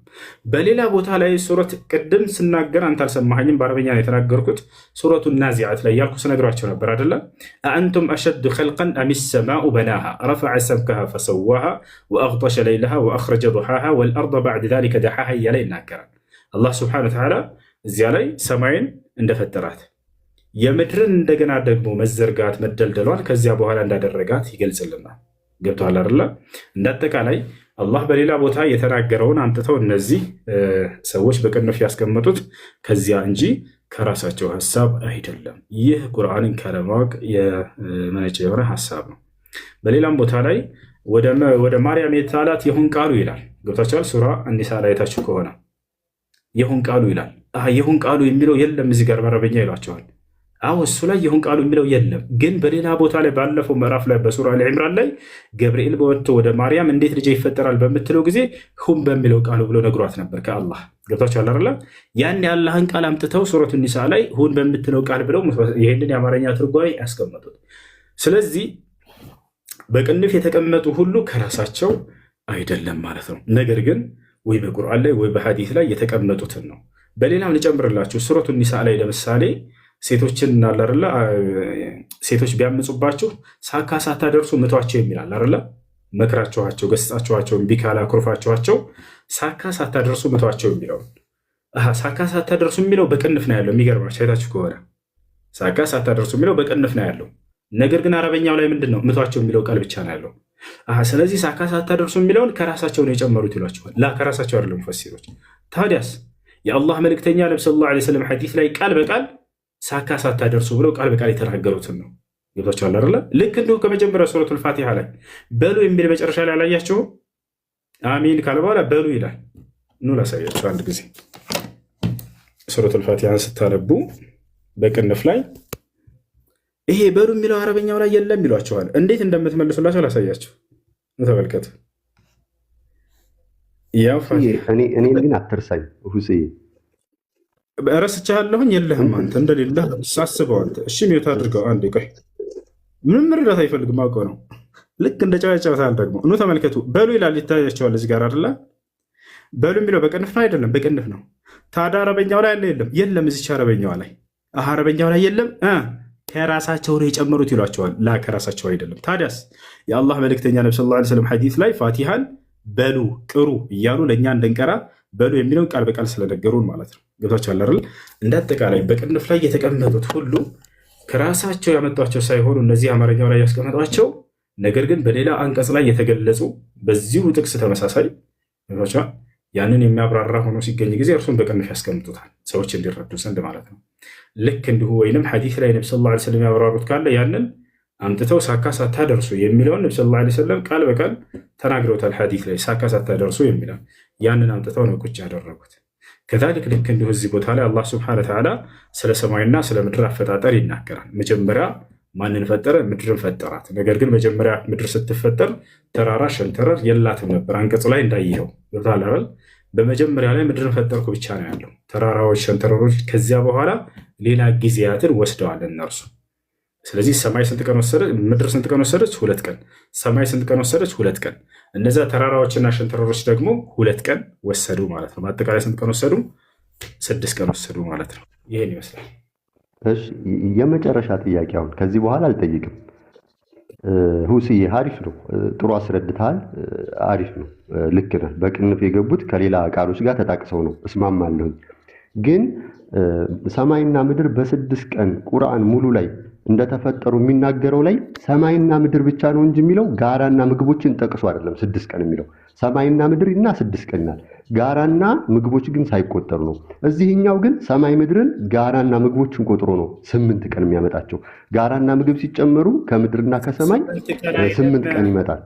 በሌላ ቦታ ላይ ሱረት ቅድም ስናገር አንተ አልሰማኸኝም፣ በአረበኛ ነው የተናገርኩት። ሱረቱ ናዚዓት ላይ ያልኩ ስነግራቸው ነበር አይደለም? አአንቱም አሸዱ ኸልቀን አም ሰማኡ በናሃ ረፈዐ ሰምከሃ ፈሰዋሃ ወአግጠሸ ለይለሃ ወአኽረጀ ዱሓሃ ወልአርض ባዕድ ዛሊከ ደሓሃ እያለ ይናገራል። አላህ ስብሓነሁ ወተዓላ እዚያ ላይ ሰማይን እንደፈጠራት የምድርን እንደገና ደግሞ መዘርጋት መደልደሏን ከዚያ በኋላ እንዳደረጋት ይገልጽልናል። ገብቶሃል አይደለ? እንዳጠቃላይ አላህ በሌላ ቦታ የተናገረውን አምጥተው እነዚህ ሰዎች በቅንፍ ያስቀመጡት ከዚያ እንጂ ከራሳቸው ሀሳብ አይደለም። ይህ ቁርአንን ካለማወቅ የመነጨ የሆነ ሀሳብ ነው። በሌላም ቦታ ላይ ወደ ማርያም የተላላት የሁን ቃሉ ይላል። ገብታችኋል? ሱራ አኒሳ ላይ አይታችሁ ከሆነ የሁን ቃሉ ይላል። የሁን ቃሉ የሚለው የለም እዚህ ጋር በአረበኛ ይሏቸዋል። አዎ እሱ ላይ የሁን ቃሉ የሚለው የለም። ግን በሌላ ቦታ ላይ ባለፈው ምዕራፍ ላይ በሱራ አሊ ዒምራን ላይ ገብርኤል በወጥቶ ወደ ማርያም እንዴት ልጅ ይፈጠራል በምትለው ጊዜ ሁን በሚለው ቃሉ ብሎ ነግሯት ነበር ከአላህ። ገብታችኋል አይደል? ያን የአላህን ቃል አምጥተው ሱረቱ ኒሳ ላይ ሁን በምትለው ቃል ብለው ይህንን የአማርኛ ትርጓሜ ያስቀመጡት። ስለዚህ በቅንፍ የተቀመጡ ሁሉ ከራሳቸው አይደለም ማለት ነው። ነገር ግን ወይ በቁርአን ላይ ወይ በሐዲስ ላይ የተቀመጡትን ነው። በሌላም ልጨምርላችሁ ሱረቱ ኒሳ ላይ ለምሳሌ ሴቶችን እናላርላ ሴቶች ቢያምፁባችሁ ሳካ ሳታደርሱ ምቷቸው የሚላል አይደለ? መክራችኋቸው፣ ገስጻችኋቸው፣ እምቢ ካላ አኩርፋችኋቸው ሳካ ሳታደርሱ ምቷቸው የሚለው ሳካ ሳታደርሱ የሚለው በቅንፍ ነው ያለው። የሚገርማችሁ አይታችሁ ከሆነ ሳካ ሳታደርሱ የሚለው በቅንፍ ነው ያለው። ነገር ግን አረበኛው ላይ ምንድን ነው ምቷቸው የሚለው ቃል ብቻ ነው ያለው። ስለዚህ ሳካ ሳታደርሱ የሚለውን ከራሳቸው ነው የጨመሩት ይሏቸዋል። ከራሳቸው አይደለም ሙፈሲሮች። ታዲያስ የአላህ መልእክተኛ ነብዩ ሰለላሁ ዐለይሂ ወሰለም ሐዲስ ላይ ቃል በቃል ሳካ ሳታደርሱ ብለው ቃል በቃል የተናገሩትን ነው። ገብቷችኋል አይደለ? ልክ እንዲሁ ከመጀመሪያ ሱረቱል ፋቲሃ ላይ በሉ የሚል መጨረሻ ላይ አላያችሁ? አሚን ካለ በኋላ በሉ ይላል። ኑ ላሳያችሁ አንድ ጊዜ ሱረቱል ፋቲሃን ስታነቡ በቅንፍ ላይ ይሄ በሉ የሚለው አረበኛው ላይ የለም ይሏቸዋል። እንዴት እንደምትመልሱላቸው ላሳያችሁ። ተመልከቱ። ያው እኔ ግን አትርሳኝ ሁሴ ረስቻለሁኝ የለህም አንተ እንደሌለህ ሳስበው አንተ እሺ ሚውት አድርገው አንዴ ቆይ ምንም መረዳት አይፈልግም አውቀው ነው ልክ እንደ ጨዋታል ደግሞ ኑ ተመልከቱ በሉ ይላል ይታያቸዋል እዚህ ጋር አይደለ በሉ የሚለው በቅንፍ ነው አይደለም በቅንፍ ነው ታዲያ አረበኛው ላይ የለም እዚች አረበኛው ላይ አረበኛው ላይ የለም ከራሳቸው ነው የጨመሩት ይሏቸዋል ከራሳቸው አይደለም ታዲያስ የአላህ መልእክተኛ ነብዩ ሰለላሁ ዐለይሂ ወሰለም ሐዲስ ላይ ፋቲሃን በሉ ቅሩ እያሉ ለእኛ እንድንቀራ በሉ የሚለውን ቃል በቃል ስለነገሩን ማለት ነው። ገብቷችኋል አይደል? እንዳጠቃላይ በቅንፍ ላይ የተቀመጡት ሁሉ ከራሳቸው ያመጧቸው ሳይሆኑ እነዚህ አማርኛው ላይ ያስቀመጧቸው ነገር ግን በሌላ አንቀጽ ላይ የተገለጹ በዚሁ ጥቅስ ተመሳሳይ ገብቷችኋል። ያንን የሚያብራራ ሆኖ ሲገኝ ጊዜ እርሱን በቅንፍ ያስቀምጡታል ሰዎች እንዲረዱ ዘንድ ማለት ነው። ልክ እንዲሁ ወይንም ሐዲስ ላይ ነብዩ ሰለላሁ ዐለይሂ ወሰለም ያብራሩት ካለ ያንን አምጥተው ሳካ ሳታደርሱ የሚለውን ነብዩ ሰለላሁ ዐለይሂ ወሰለም ቃል በቃል ተናግረውታል። ሐዲስ ላይ ሳካ ሳታደርሱ የሚለው ያንን አምጥተው ነው ቁጭ ያደረጉት። ከዛልክ ልክ እንዲሁ እዚህ ቦታ ላይ አላህ ሱብሓነሁ ወተዓላ ስለ ሰማይና ስለ ምድር አፈጣጠር ይናገራል። መጀመሪያ ማንን ፈጠረ? ምድርን ፈጠራት። ነገር ግን መጀመሪያ ምድር ስትፈጠር ተራራ ሸንተረር የላትም ነበር። አንቀጹ ላይ እንዳየኸው ይወታላል። በመጀመሪያ ላይ ምድርን ፈጠርኩ ብቻ ነው ያለው። ተራራዎች፣ ሸንተረሮች ከዚያ በኋላ ሌላ ጊዜያትን ወስደዋል እነርሱ። ስለዚህ ሰማይ ስንት ቀን ወሰደች? ምድር ስንት ቀን ወሰደች? 2 ቀን። ሰማይ ስንት ቀን ወሰደች? 2 ቀን። እነዚያ ተራራዎችና ሸንተረሮች ደግሞ 2 ቀን ወሰዱ ማለት ነው። በአጠቃላይ ስንት ቀን ወሰዱ? 6 ቀን ወሰዱ ማለት ነው። ይሄን ይመስላል። እሺ የመጨረሻ ጥያቄ አሁን ከዚህ በኋላ አልጠይቅም። ሁስዬ አሪፍ ነው፣ ጥሩ አስረድተሃል። አሪፍ ነው፣ ልክ ነህ። በቅንፍ የገቡት ከሌላ ቃሎች ጋር ተጣቅሰው ነው፣ እስማማለሁኝ። ግን ሰማይና ምድር በ6 ቀን ቁርአን ሙሉ ላይ እንደተፈጠሩ የሚናገረው ላይ ሰማይና ምድር ብቻ ነው እንጂ የሚለው ጋራና ምግቦችን ጠቅሶ አይደለም 6 ቀን የሚለው። ሰማይና ምድርና 6 ቀን ይላል። ጋራና ምግቦች ግን ሳይቆጠሩ ነው። እዚህኛው ግን ሰማይ ምድርን ጋራና ምግቦችን ቆጥሮ ነው 8 ቀን የሚያመጣቸው። ጋራና ምግብ ሲጨመሩ ከምድርና ከሰማይ 8 ቀን ይመጣል።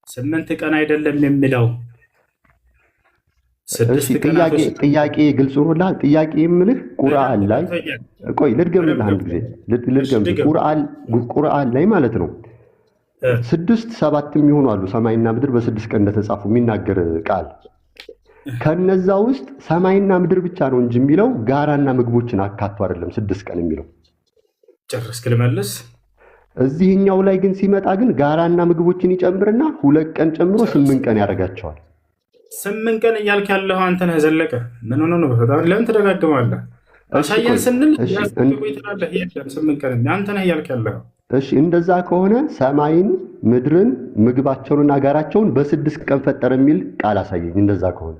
8 ቀን አይደለም የሚለው ጥያቄ ግልጽ ሆኖልሃል? ጥያቄ የምልህ ቁርአን ላይ ቆይ ልድገምልህ አንድ ጊዜ ልድገምልህ። ቁርአን ላይ ማለት ነው 6 7 የሚሆኑ አሉ ሰማይና ምድር በ6 ቀን እንደተጻፉ የሚናገር ቃል። ከነዛ ውስጥ ሰማይና ምድር ብቻ ነው እንጂ የሚለው ጋራና ምግቦችን አካቶ አይደለም 6 ቀን የሚለው። ጨረስክ? ልመልስ። እዚህኛው ላይ ግን ሲመጣ ግን ጋራና ምግቦችን ይጨምርና 2 ቀን ጨምሮ 8 ቀን ያደርጋቸዋል። 8 ቀን እያልክ ያለው አንተ ነህ ዘለቀ። ምን ሆነ ነው? ለምን ትደጋግማለህ? አሳየን ስንል ይትላለህ። የለም 8 ቀን አንተ ነህ እያልክ ያለው። እሺ እንደዛ ከሆነ ሰማይን ምድርን ምግባቸውንና ጋራቸውን በ6 ቀን ፈጠረ የሚል ቃል አሳየኝ። እንደዛ ከሆነ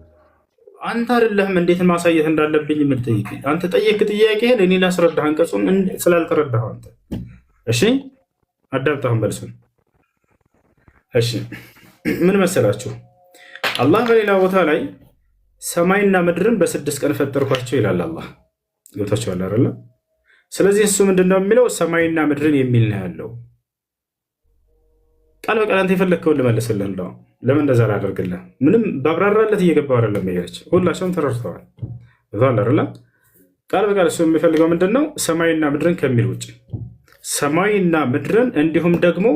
አንተ አይደለህም እንዴት ማሳየት እንዳለብኝ የምትጠይቀኝ? አንተ ጠየቅ ጥያቄህን እኔ ላስረዳህ አንቀጹን ስላልተረዳኸው አንተ። እሺ አዳምጣህም በልሱን። እሺ ምን መሰላችሁ? አላህ በሌላ ቦታ ላይ ሰማይና ምድርን በ6 ቀን ፈጠርኳቸው ይላል አላህ። ገብታችኋል አይደል? ስለዚህ እሱ ምንድነው የሚለው? ሰማይና ምድርን የሚል ነው ያለው። ቃል በቃል አንተ የፈለግከውን ልመልስልህ። እንደው ለምን እንደዛ ላደርግልህ? ምንም ባብራራለት እየገባው አይደለም። ይሄች ሁላቸውም ተረድተዋል። ገብቶሃል አይደል? ቃል በቃል እሱ የሚፈልገው ምንድነው? ሰማይና ምድርን ከሚል ውጭ ሰማይና ምድርን እንዲሁም ደግሞ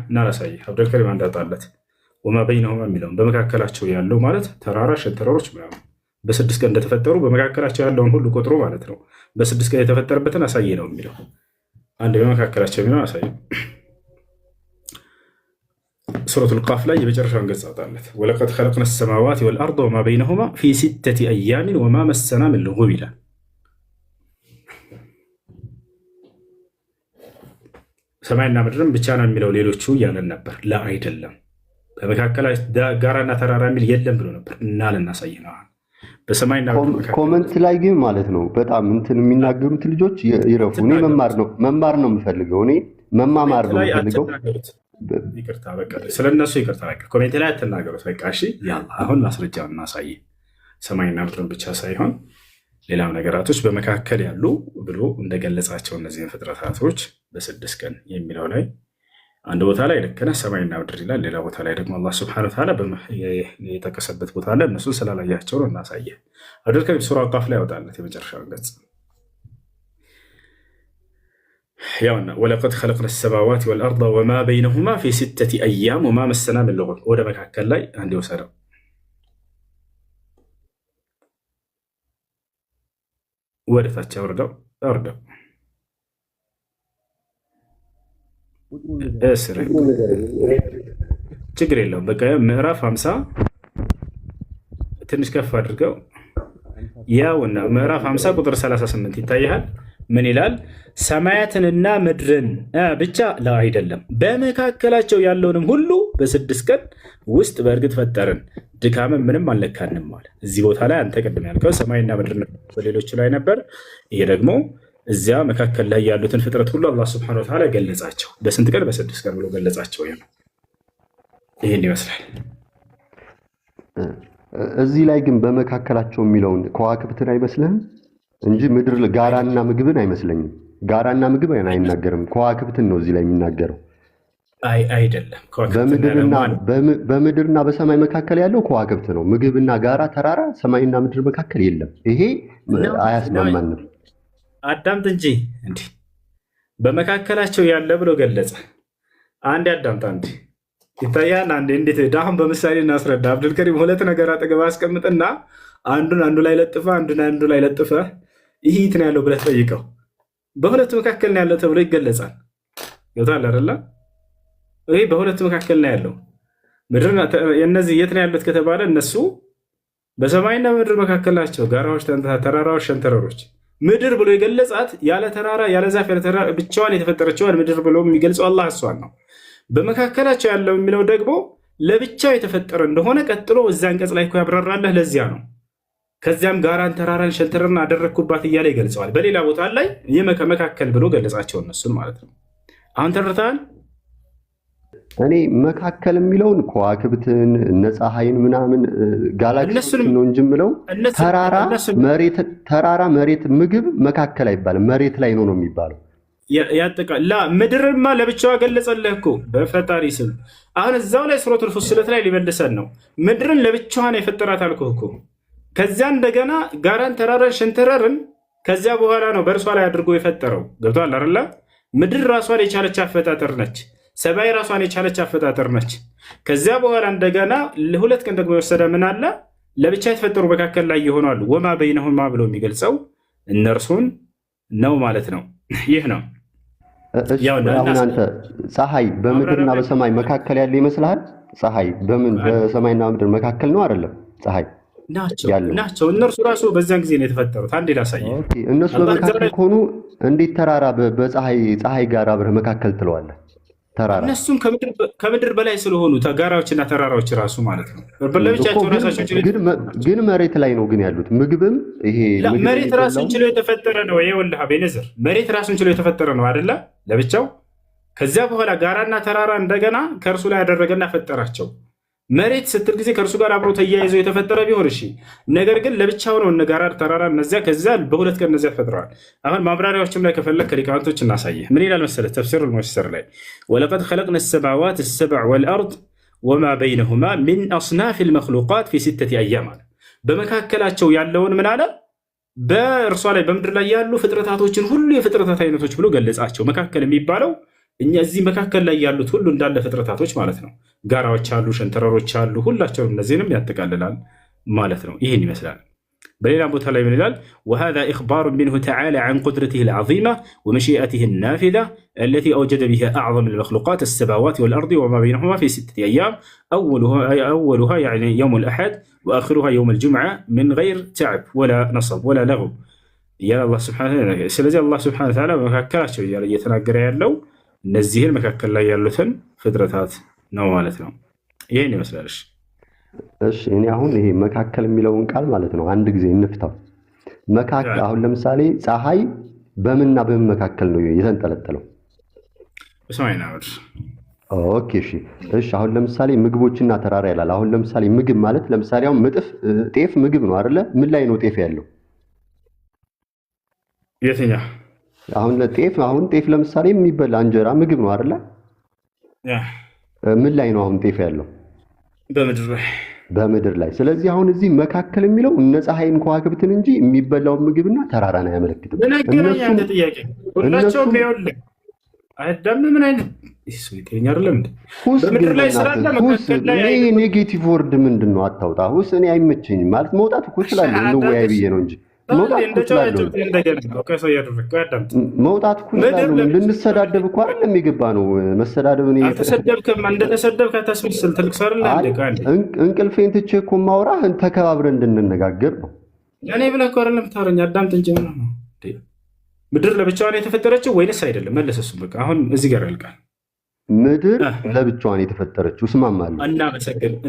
እናላሳይ አብዱልከሪም እንዳጣለት ወማ በይነሁማ የሚለውን በመካከላቸው ያለው ማለት ተራራ ሸንተረሮች ምናምን በ6 ቀን እንደተፈጠሩ በመካከላቸው ያለውን ሁሉ ቆጥሮ ማለት ነው። በ6 ቀን የተፈጠረበትን አሳይ ነው የሚለው። አንድ በመካከላቸው የሚለው አሳይ። ሱረቱል ቃፍ ላይ የመጨረሻውን ገጽ አጣለት። ወለቀድ ኸለቅነ ሰማዋት ወልአርድ ወማ በይነሁማ ፊ 6 አያሚን ወማ መሰና ምን ልጉብ ይላል። ሰማይና ምድርን ብቻ ነው የሚለው ሌሎቹ እያለን ነበር። ላ አይደለም፣ በመካከላቸው ጋራና ተራራ የሚል የለም ብሎ ነበር እና ልናሳይ ነው። በሰማይና ኮመንት ላይ ግን ማለት ነው በጣም እንትን የሚናገሩት ልጆች ይረፉ። እኔ መማር ነው የምፈልገው። እኔ መማማር ነው የምፈልገው። ይቅርታ በቃ ስለነሱ ይቅርታ በቃ ኮሜንት ላይ አትናገሩት። በቃ እሺ፣ ያላ አሁን ማስረጃውን እናሳይ። ሰማይና ምድርን ብቻ ሳይሆን ሌላም ነገራቶች በመካከል ያሉ ብሎ እንደገለጻቸው እነዚህን ፍጥረታቶች በ6 ቀን የሚለው ላይ አንድ ቦታ ላይ ልክ ነህ ሰማይና ምድር ይላል። ሌላ ቦታ ላይ ደግሞ አላህ ሱብሓነሁ ወተዓላ የጠቀሰበት ቦታ ላይ እነሱን ስላላያቸው ነው እናሳየ። አብዱልከሪም ሱራ ቃፍ ላይ ያወጣለት የመጨረሻውን ገጽ ያውና ወለቀድ ኸለቅነ ሰማዋት ወልአርድ ወማ በይነሁማ ፊ 6 አያም ወማ መሰና ምን ልጉብ። ወደ መካከል ላይ አንድ ወሰደው ወደ ታች አውርደው ችግር የለውም። በቃ ምዕራፍ 50 ትንሽ ከፍ አድርገው ያውና ምዕራፍ 50 ቁጥር 38 ይታያል። ምን ይላል? ሰማያትንና ምድርን ብቻ ላ አይደለም በመካከላቸው ያለውንም ሁሉ በ6 ቀን ውስጥ በእርግጥ ፈጠርን፣ ድካምን ምንም አልለካንም ማለት። እዚህ ቦታ ላይ አንተ ቅድም ያልከው ሰማይና ምድር በሌሎች ላይ ነበር። ይሄ ደግሞ እዚያ መካከል ላይ ያሉትን ፍጥረት ሁሉ አላህ ሱብሓነሁ ወተዓላ ገለጻቸው። በስንት ቀን? በ6 ቀን ብሎ ገለጻቸው። ይህን ይመስላል። እዚህ ላይ ግን በመካከላቸው የሚለውን ከዋክብትን አይመስልህም እንጂ ምድር ጋራና ምግብን አይመስለኝም። ጋራና ምግብ አይናገርም። ከዋክብትን ነው እዚህ ላይ የሚናገረው። አይደለም፣ በምድርና በሰማይ መካከል ያለው ከዋክብት ነው። ምግብና ጋራ ተራራ ሰማይና ምድር መካከል የለም። ይሄ አያስማማንም። አዳምጥ እንጂ እንዲህ በመካከላቸው ያለ ብሎ ገለጸ። አንድ አዳምጥ፣ አንድ ይታያል። አንድ እንዴት ዳሁን በምሳሌ እናስረዳ። አብዱልከሪም 2 ነገር አጠገብ አስቀምጥና አንዱን አንዱ ላይ ለጥፈ አንዱን አንዱ ላይ ለጥፈ ይህ የት ነው ያለው ብለህ ጠይቀው። በሁለቱ መካከል ነው ያለው ተብሎ ይገለጻል። ይወጣል አይደለ? ይሄ በሁለቱ መካከል ነው ያለው። ምድርና የነዚህ የት ነው ያሉት ከተባለ እነሱ በሰማይና ምድር መካከል ናቸው። ጋራዎች፣ ተራራዎች፣ ሸንተረሮች። ምድር ብሎ የገለጻት ያለ ተራራ ያለ ዛፍ ያለ ተራራ ብቻዋን የተፈጠረችዋን ምድር ብሎ የሚገልጸው አላህ እሷን ነው። በመካከላቸው ያለው የሚለው ደግሞ ለብቻው የተፈጠረ እንደሆነ ቀጥሎ እዛ አንቀጽ ላይ እኮ ያብራራለህ። ለዚያ ነው ከዚያም ጋራን ተራራን ሸንተረርን አደረግኩባት እያለ ይገልጸዋል። በሌላ ቦታ ላይ መካከል ብሎ ገለጻቸው እነሱን ማለት ነው። አሁን ተረድተሃል? እኔ መካከል የሚለውን ከዋክብትን እነ ፀሐይን ምናምን ጋላክሲን ነው እንጂ የምለው ተራራ መሬት ምግብ መካከል አይባልም፣ መሬት ላይ ነው የሚባለው። ምድርማ ለብቻዋ ገለጸልህ እኮ በፈጣሪ ስም። አሁን እዛው ላይ ሱረቱል ፉሲለት ላይ ሊመልሰን ነው። ምድርን ለብቻዋን የፈጠራት አልኩህ እኮ። ከዚያ እንደገና ጋራን ተራራን ሸንተረርን ከዚያ በኋላ ነው በእርሷ ላይ አድርጎ የፈጠረው። ገብቶሃል አይደለ? ምድር ራሷን የቻለች አፈጣጠር ነች። ሰማይ ራሷን የቻለች አፈጣጠር ነች። ከዚያ በኋላ እንደገና ለሁለት ቀን ደግሞ የወሰደ ምን አለ? ለብቻ የተፈጠሩ መካከል ላይ ይሆናሉ። ወማ በይነሁማ ብሎ የሚገልጸው እነርሱን ነው ማለት ነው። ይህ ነው። አሁን አንተ ፀሐይ በምድርና በሰማይ መካከል ያለ ይመስልሃል? ፀሐይ በሰማይና ምድር መካከል ነው አይደለም? ፀሐይ ናቸው እነርሱ ራሱ በዛን ጊዜ ነው የተፈጠሩት። አንዴ ላሳየህ። እነሱ በመካከል ከሆኑ እንዴት ተራራ ፀሐይ ጋር አብረህ መካከል ትለዋለህ? እነሱም ከምድር በላይ ስለሆኑ ጋራዎችና ተራራዎች ራሱ ማለት ነው። ለብቻቸው ራሳቸው ግን መሬት ላይ ነው ግን ያሉት። ምግብም ይሄ መሬት ራሱን ችሎ የተፈጠረ ነው። ይኸውልህ ቤነዝር መሬት ራሱን ችሎ የተፈጠረ ነው አይደለ? ለብቻው። ከዚያ በኋላ ጋራና ተራራ እንደገና ከእርሱ ላይ ያደረገና ፈጠራቸው። መሬት ስትል ጊዜ ከእርሱ ጋር አብሮ ተያይዘው የተፈጠረ ቢሆን እሺ፣ ነገር ግን ለብቻው ነው። እነ ጋራ ተራራ እነዚያ ከዚያ በሁለት ቀን እነዚያ ተፈጥረዋል። አሁን ማብራሪያዎችም ላይ ከፈለግ ከሊቃውንቶች እናሳየህ። ምን ይላል መሰለህ? ተፍሲር አልሙየሰር ላይ ወለቀድ ኸለቅነ ሰማዋት ሰብዕ ወልአርድ ወማ በይነሁማ ሚን አስናፍ ልመክሉቃት ፊ ሲተቲ አያም አለ። በመካከላቸው ያለውን ምን አለ? በእርሷ ላይ በምድር ላይ ያሉ ፍጥረታቶችን ሁሉ የፍጥረታት አይነቶች ብሎ ገለጻቸው። መካከል የሚባለው እኛ እዚህ መካከል ላይ ያሉት ሁሉ እንዳለ ፍጥረታቶች ማለት ነው። ጋራዎች አሉ፣ ሸንተረሮች አሉ፣ ሁላቸውም እነዚህንም ያጠቃልላል ማለት ነው። ይህን ይመስላል። በሌላ ቦታ ላይ ምን ይላል? وهذا إخبار منه تعالى عن قدرته العظيمة ومشيئته النافذة التي أوجد بها أعظم المخلوقات السماوات والأرض وما بينهما في 6 أيام أولها يعني يوم الأحد وآخرها يوم الجمعة من غير تعب ولا نصب ولا لغو يا الله سبحانه وتعالى. ስለዚህ አላህ ሱብሓነሁ ወተዓላ በመካከላቸው እያለ እየተናገረ ያለው እነዚህን መካከል ላይ ያሉትን ፍጥረታት ነው ማለት ነው። ይህን ይመስላል። እሺ እኔ አሁን ይሄ መካከል የሚለውን ቃል ማለት ነው አንድ ጊዜ እንፍታው። መካከል አሁን ለምሳሌ ፀሐይ በምንና በምን መካከል ነው የተንጠለጠለው? በሰማይና ምድር። ኦኬ እሺ አሁን ለምሳሌ ምግቦችና ተራራ ይላል። አሁን ለምሳሌ ምግብ ማለት ለምሳሌ አሁን ጤፍ ምግብ ነው አይደለ? ምን ላይ ነው ጤፍ ያለው? የትኛው? አሁን ጤፍ ለምሳሌ የሚበላ እንጀራ ምግብ ነው አይደለ? ምን ላይ ነው አሁን ጤፍ ያለው? በምድር ላይ። ስለዚህ አሁን እዚህ መካከል የሚለው እነ ፀሐይን ከዋክብትን እንጂ የሚበላውን ምግብና ተራራን አያመለክትም። ሁላቸውም ይኸውልህ አዳም ምን አይነት ይስውይተኛ አይደለም እንዴ? በምድር ላይ ስላለ መካከል ላይ ኔጌቲቭ ወርድ ምንድን ነው? አታውጣ። እኔ አይመቸኝም ማለት መውጣት እኮ እችላለሁ እንወያይ ብዬ ነው እንጂ መውጣት እኮ ልንሰዳደብ እኮ አይደለም የገባ ነው። መሰዳደብ እንደተሰደብክ አታስመስል። ትልቅ ሰው አይደል? እንቅልፌን ትቼ እኮ የማወራህ ተከባብረን እንድንነጋገር ነው። እኔ ብለህ እኮ አይደለም የምታወራኝ። አዳምጥ እንጂ ነው። ምድር ለብቻዋን የተፈጠረችው ወይንስ አይደለም? መለስ። እሱም በቃ አሁን እዚህ ጋር ያልቃል። ምድር ለብቻዋን የተፈጠረችው እስማማለሁ።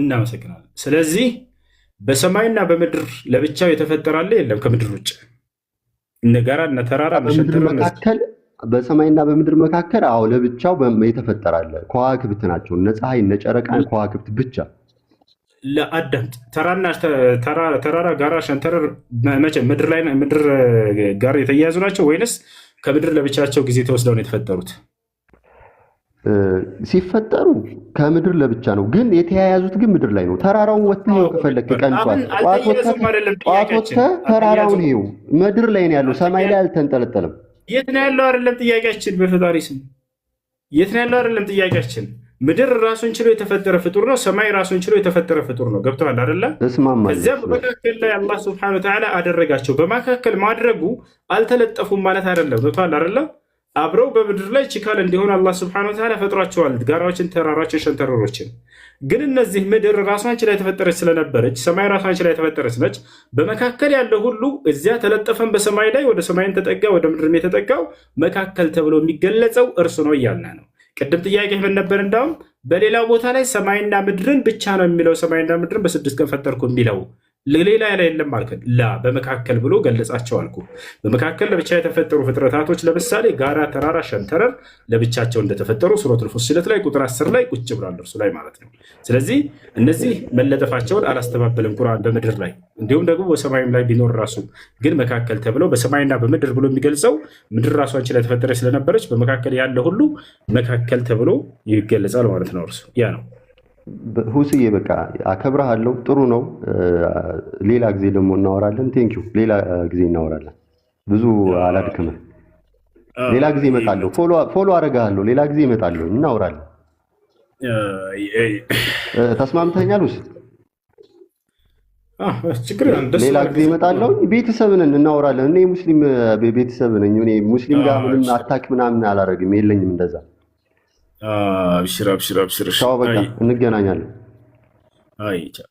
እናመሰግናለን። ስለዚህ በሰማይና በምድር ለብቻው የተፈጠራለ የለም ከምድር ውጭ። እነ ጋራ እነ ተራራ መካከል በሰማይና በምድር መካከል አዎ ለብቻው የተፈጠራለ ከዋክብት ናቸው። እነ ፀሐይ እነ ጨረቃን ከዋክብት ብቻ። ለአዳምጥ ተራራ ጋራ ሸንተረር መቼ ምድር ጋር የተያያዙ ናቸው ወይንስ ከምድር ለብቻቸው ጊዜ ተወስደው ነው የተፈጠሩት? ሲፈጠሩ ከምድር ለብቻ ነው፣ ግን የተያያዙት ግን ምድር ላይ ነው። ተራራውን ወጥተህ ከፈለክ ቀን ጧት ወጥተህ ተራራውን ይኸው ምድር ላይ ነው ያለው፣ ሰማይ ላይ አልተንጠለጠለም። የት ነው ያለው አይደለም ጥያቄያችን። በፈጣሪ ስም የት ነው ያለው አይደለም ጥያቄያችን። ምድር ራሱን ችሎ የተፈጠረ ፍጡር ነው። ሰማይ ራሱን ችሎ የተፈጠረ ፍጡር ነው። ገብተዋል አይደለ? ከዚያ በመካከል ላይ አላህ ሱብሓነሁ ወተዓላ አደረጋቸው። በመካከል ማድረጉ አልተለጠፉም ማለት አይደለም። ገብተዋል አይደለ? አብረው በምድር ላይ ችካል እንዲሆን አላህ ሱብሓነሁ ወተዓላ ፈጥሯቸዋል። ጋራዎችን፣ ተራራዎችን፣ ሸንተረሮችን። ግን እነዚህ ምድር ራሷን ችላ የተፈጠረች ስለነበረች ሰማይ ራሷን ችላ የተፈጠረች ነች። በመካከል ያለው ሁሉ እዚያ ተለጠፈን በሰማይ ላይ ወደ ሰማይን ተጠጋ ወደ ምድርም የተጠጋው መካከል ተብሎ የሚገለጸው እርሱ ነው እያልን ነው። ቅድም ጥያቄ ምን ነበር? እንዳውም በሌላው ቦታ ላይ ሰማይና ምድርን ብቻ ነው የሚለው። ሰማይና ምድርን በ6 ቀን ፈጠርኩ የሚለው ሌላ ላይ የለም አልከን። ላ በመካከል ብሎ ገለጻቸው አልኩ። በመካከል ለብቻ የተፈጠሩ ፍጥረታቶች ለምሳሌ ጋራ፣ ተራራ፣ ሸንተረር ለብቻቸው እንደተፈጠሩ ሱረቱል ፉሲለት ላይ ቁጥር 10 ላይ ቁጭ ብሏል እርሱ ላይ ማለት ነው። ስለዚህ እነዚህ መለጠፋቸውን አላስተባበልም ቁርአን በምድር ላይ እንዲሁም ደግሞ በሰማይም ላይ ቢኖር ራሱ ግን መካከል ተብለው በሰማይና በምድር ብሎ የሚገልጸው ምድር ራሷ አንቺ ላይ ተፈጠረ ስለነበረች በመካከል ያለ ሁሉ መካከል ተብሎ ይገለጻል ማለት ነው። እርሱ ያ ነው። ሁስዬ በቃ አከብረሃለሁ። ጥሩ ነው። ሌላ ጊዜ ደግሞ እናወራለን። ቴንኪው። ሌላ ጊዜ እናወራለን። ብዙ አላድክምህ። ሌላ ጊዜ እመጣለሁ። ፎሎ አደርግሃለሁ። ሌላ ጊዜ እመጣለሁ፣ እናወራለን። ተስማምተኛል? ውስጥ ሌላ ጊዜ እመጣለሁ። ቤተሰብ ነን፣ እናወራለን። እኔ ሙስሊም ቤተሰብ ነኝ። እኔ ሙስሊም ጋር ምንም አታክ ምናምን አላደርግም፣ የለኝም እንደዛ። አብሽር። ቻው፣ በቃ እንገናኛለን። አይ ቻው።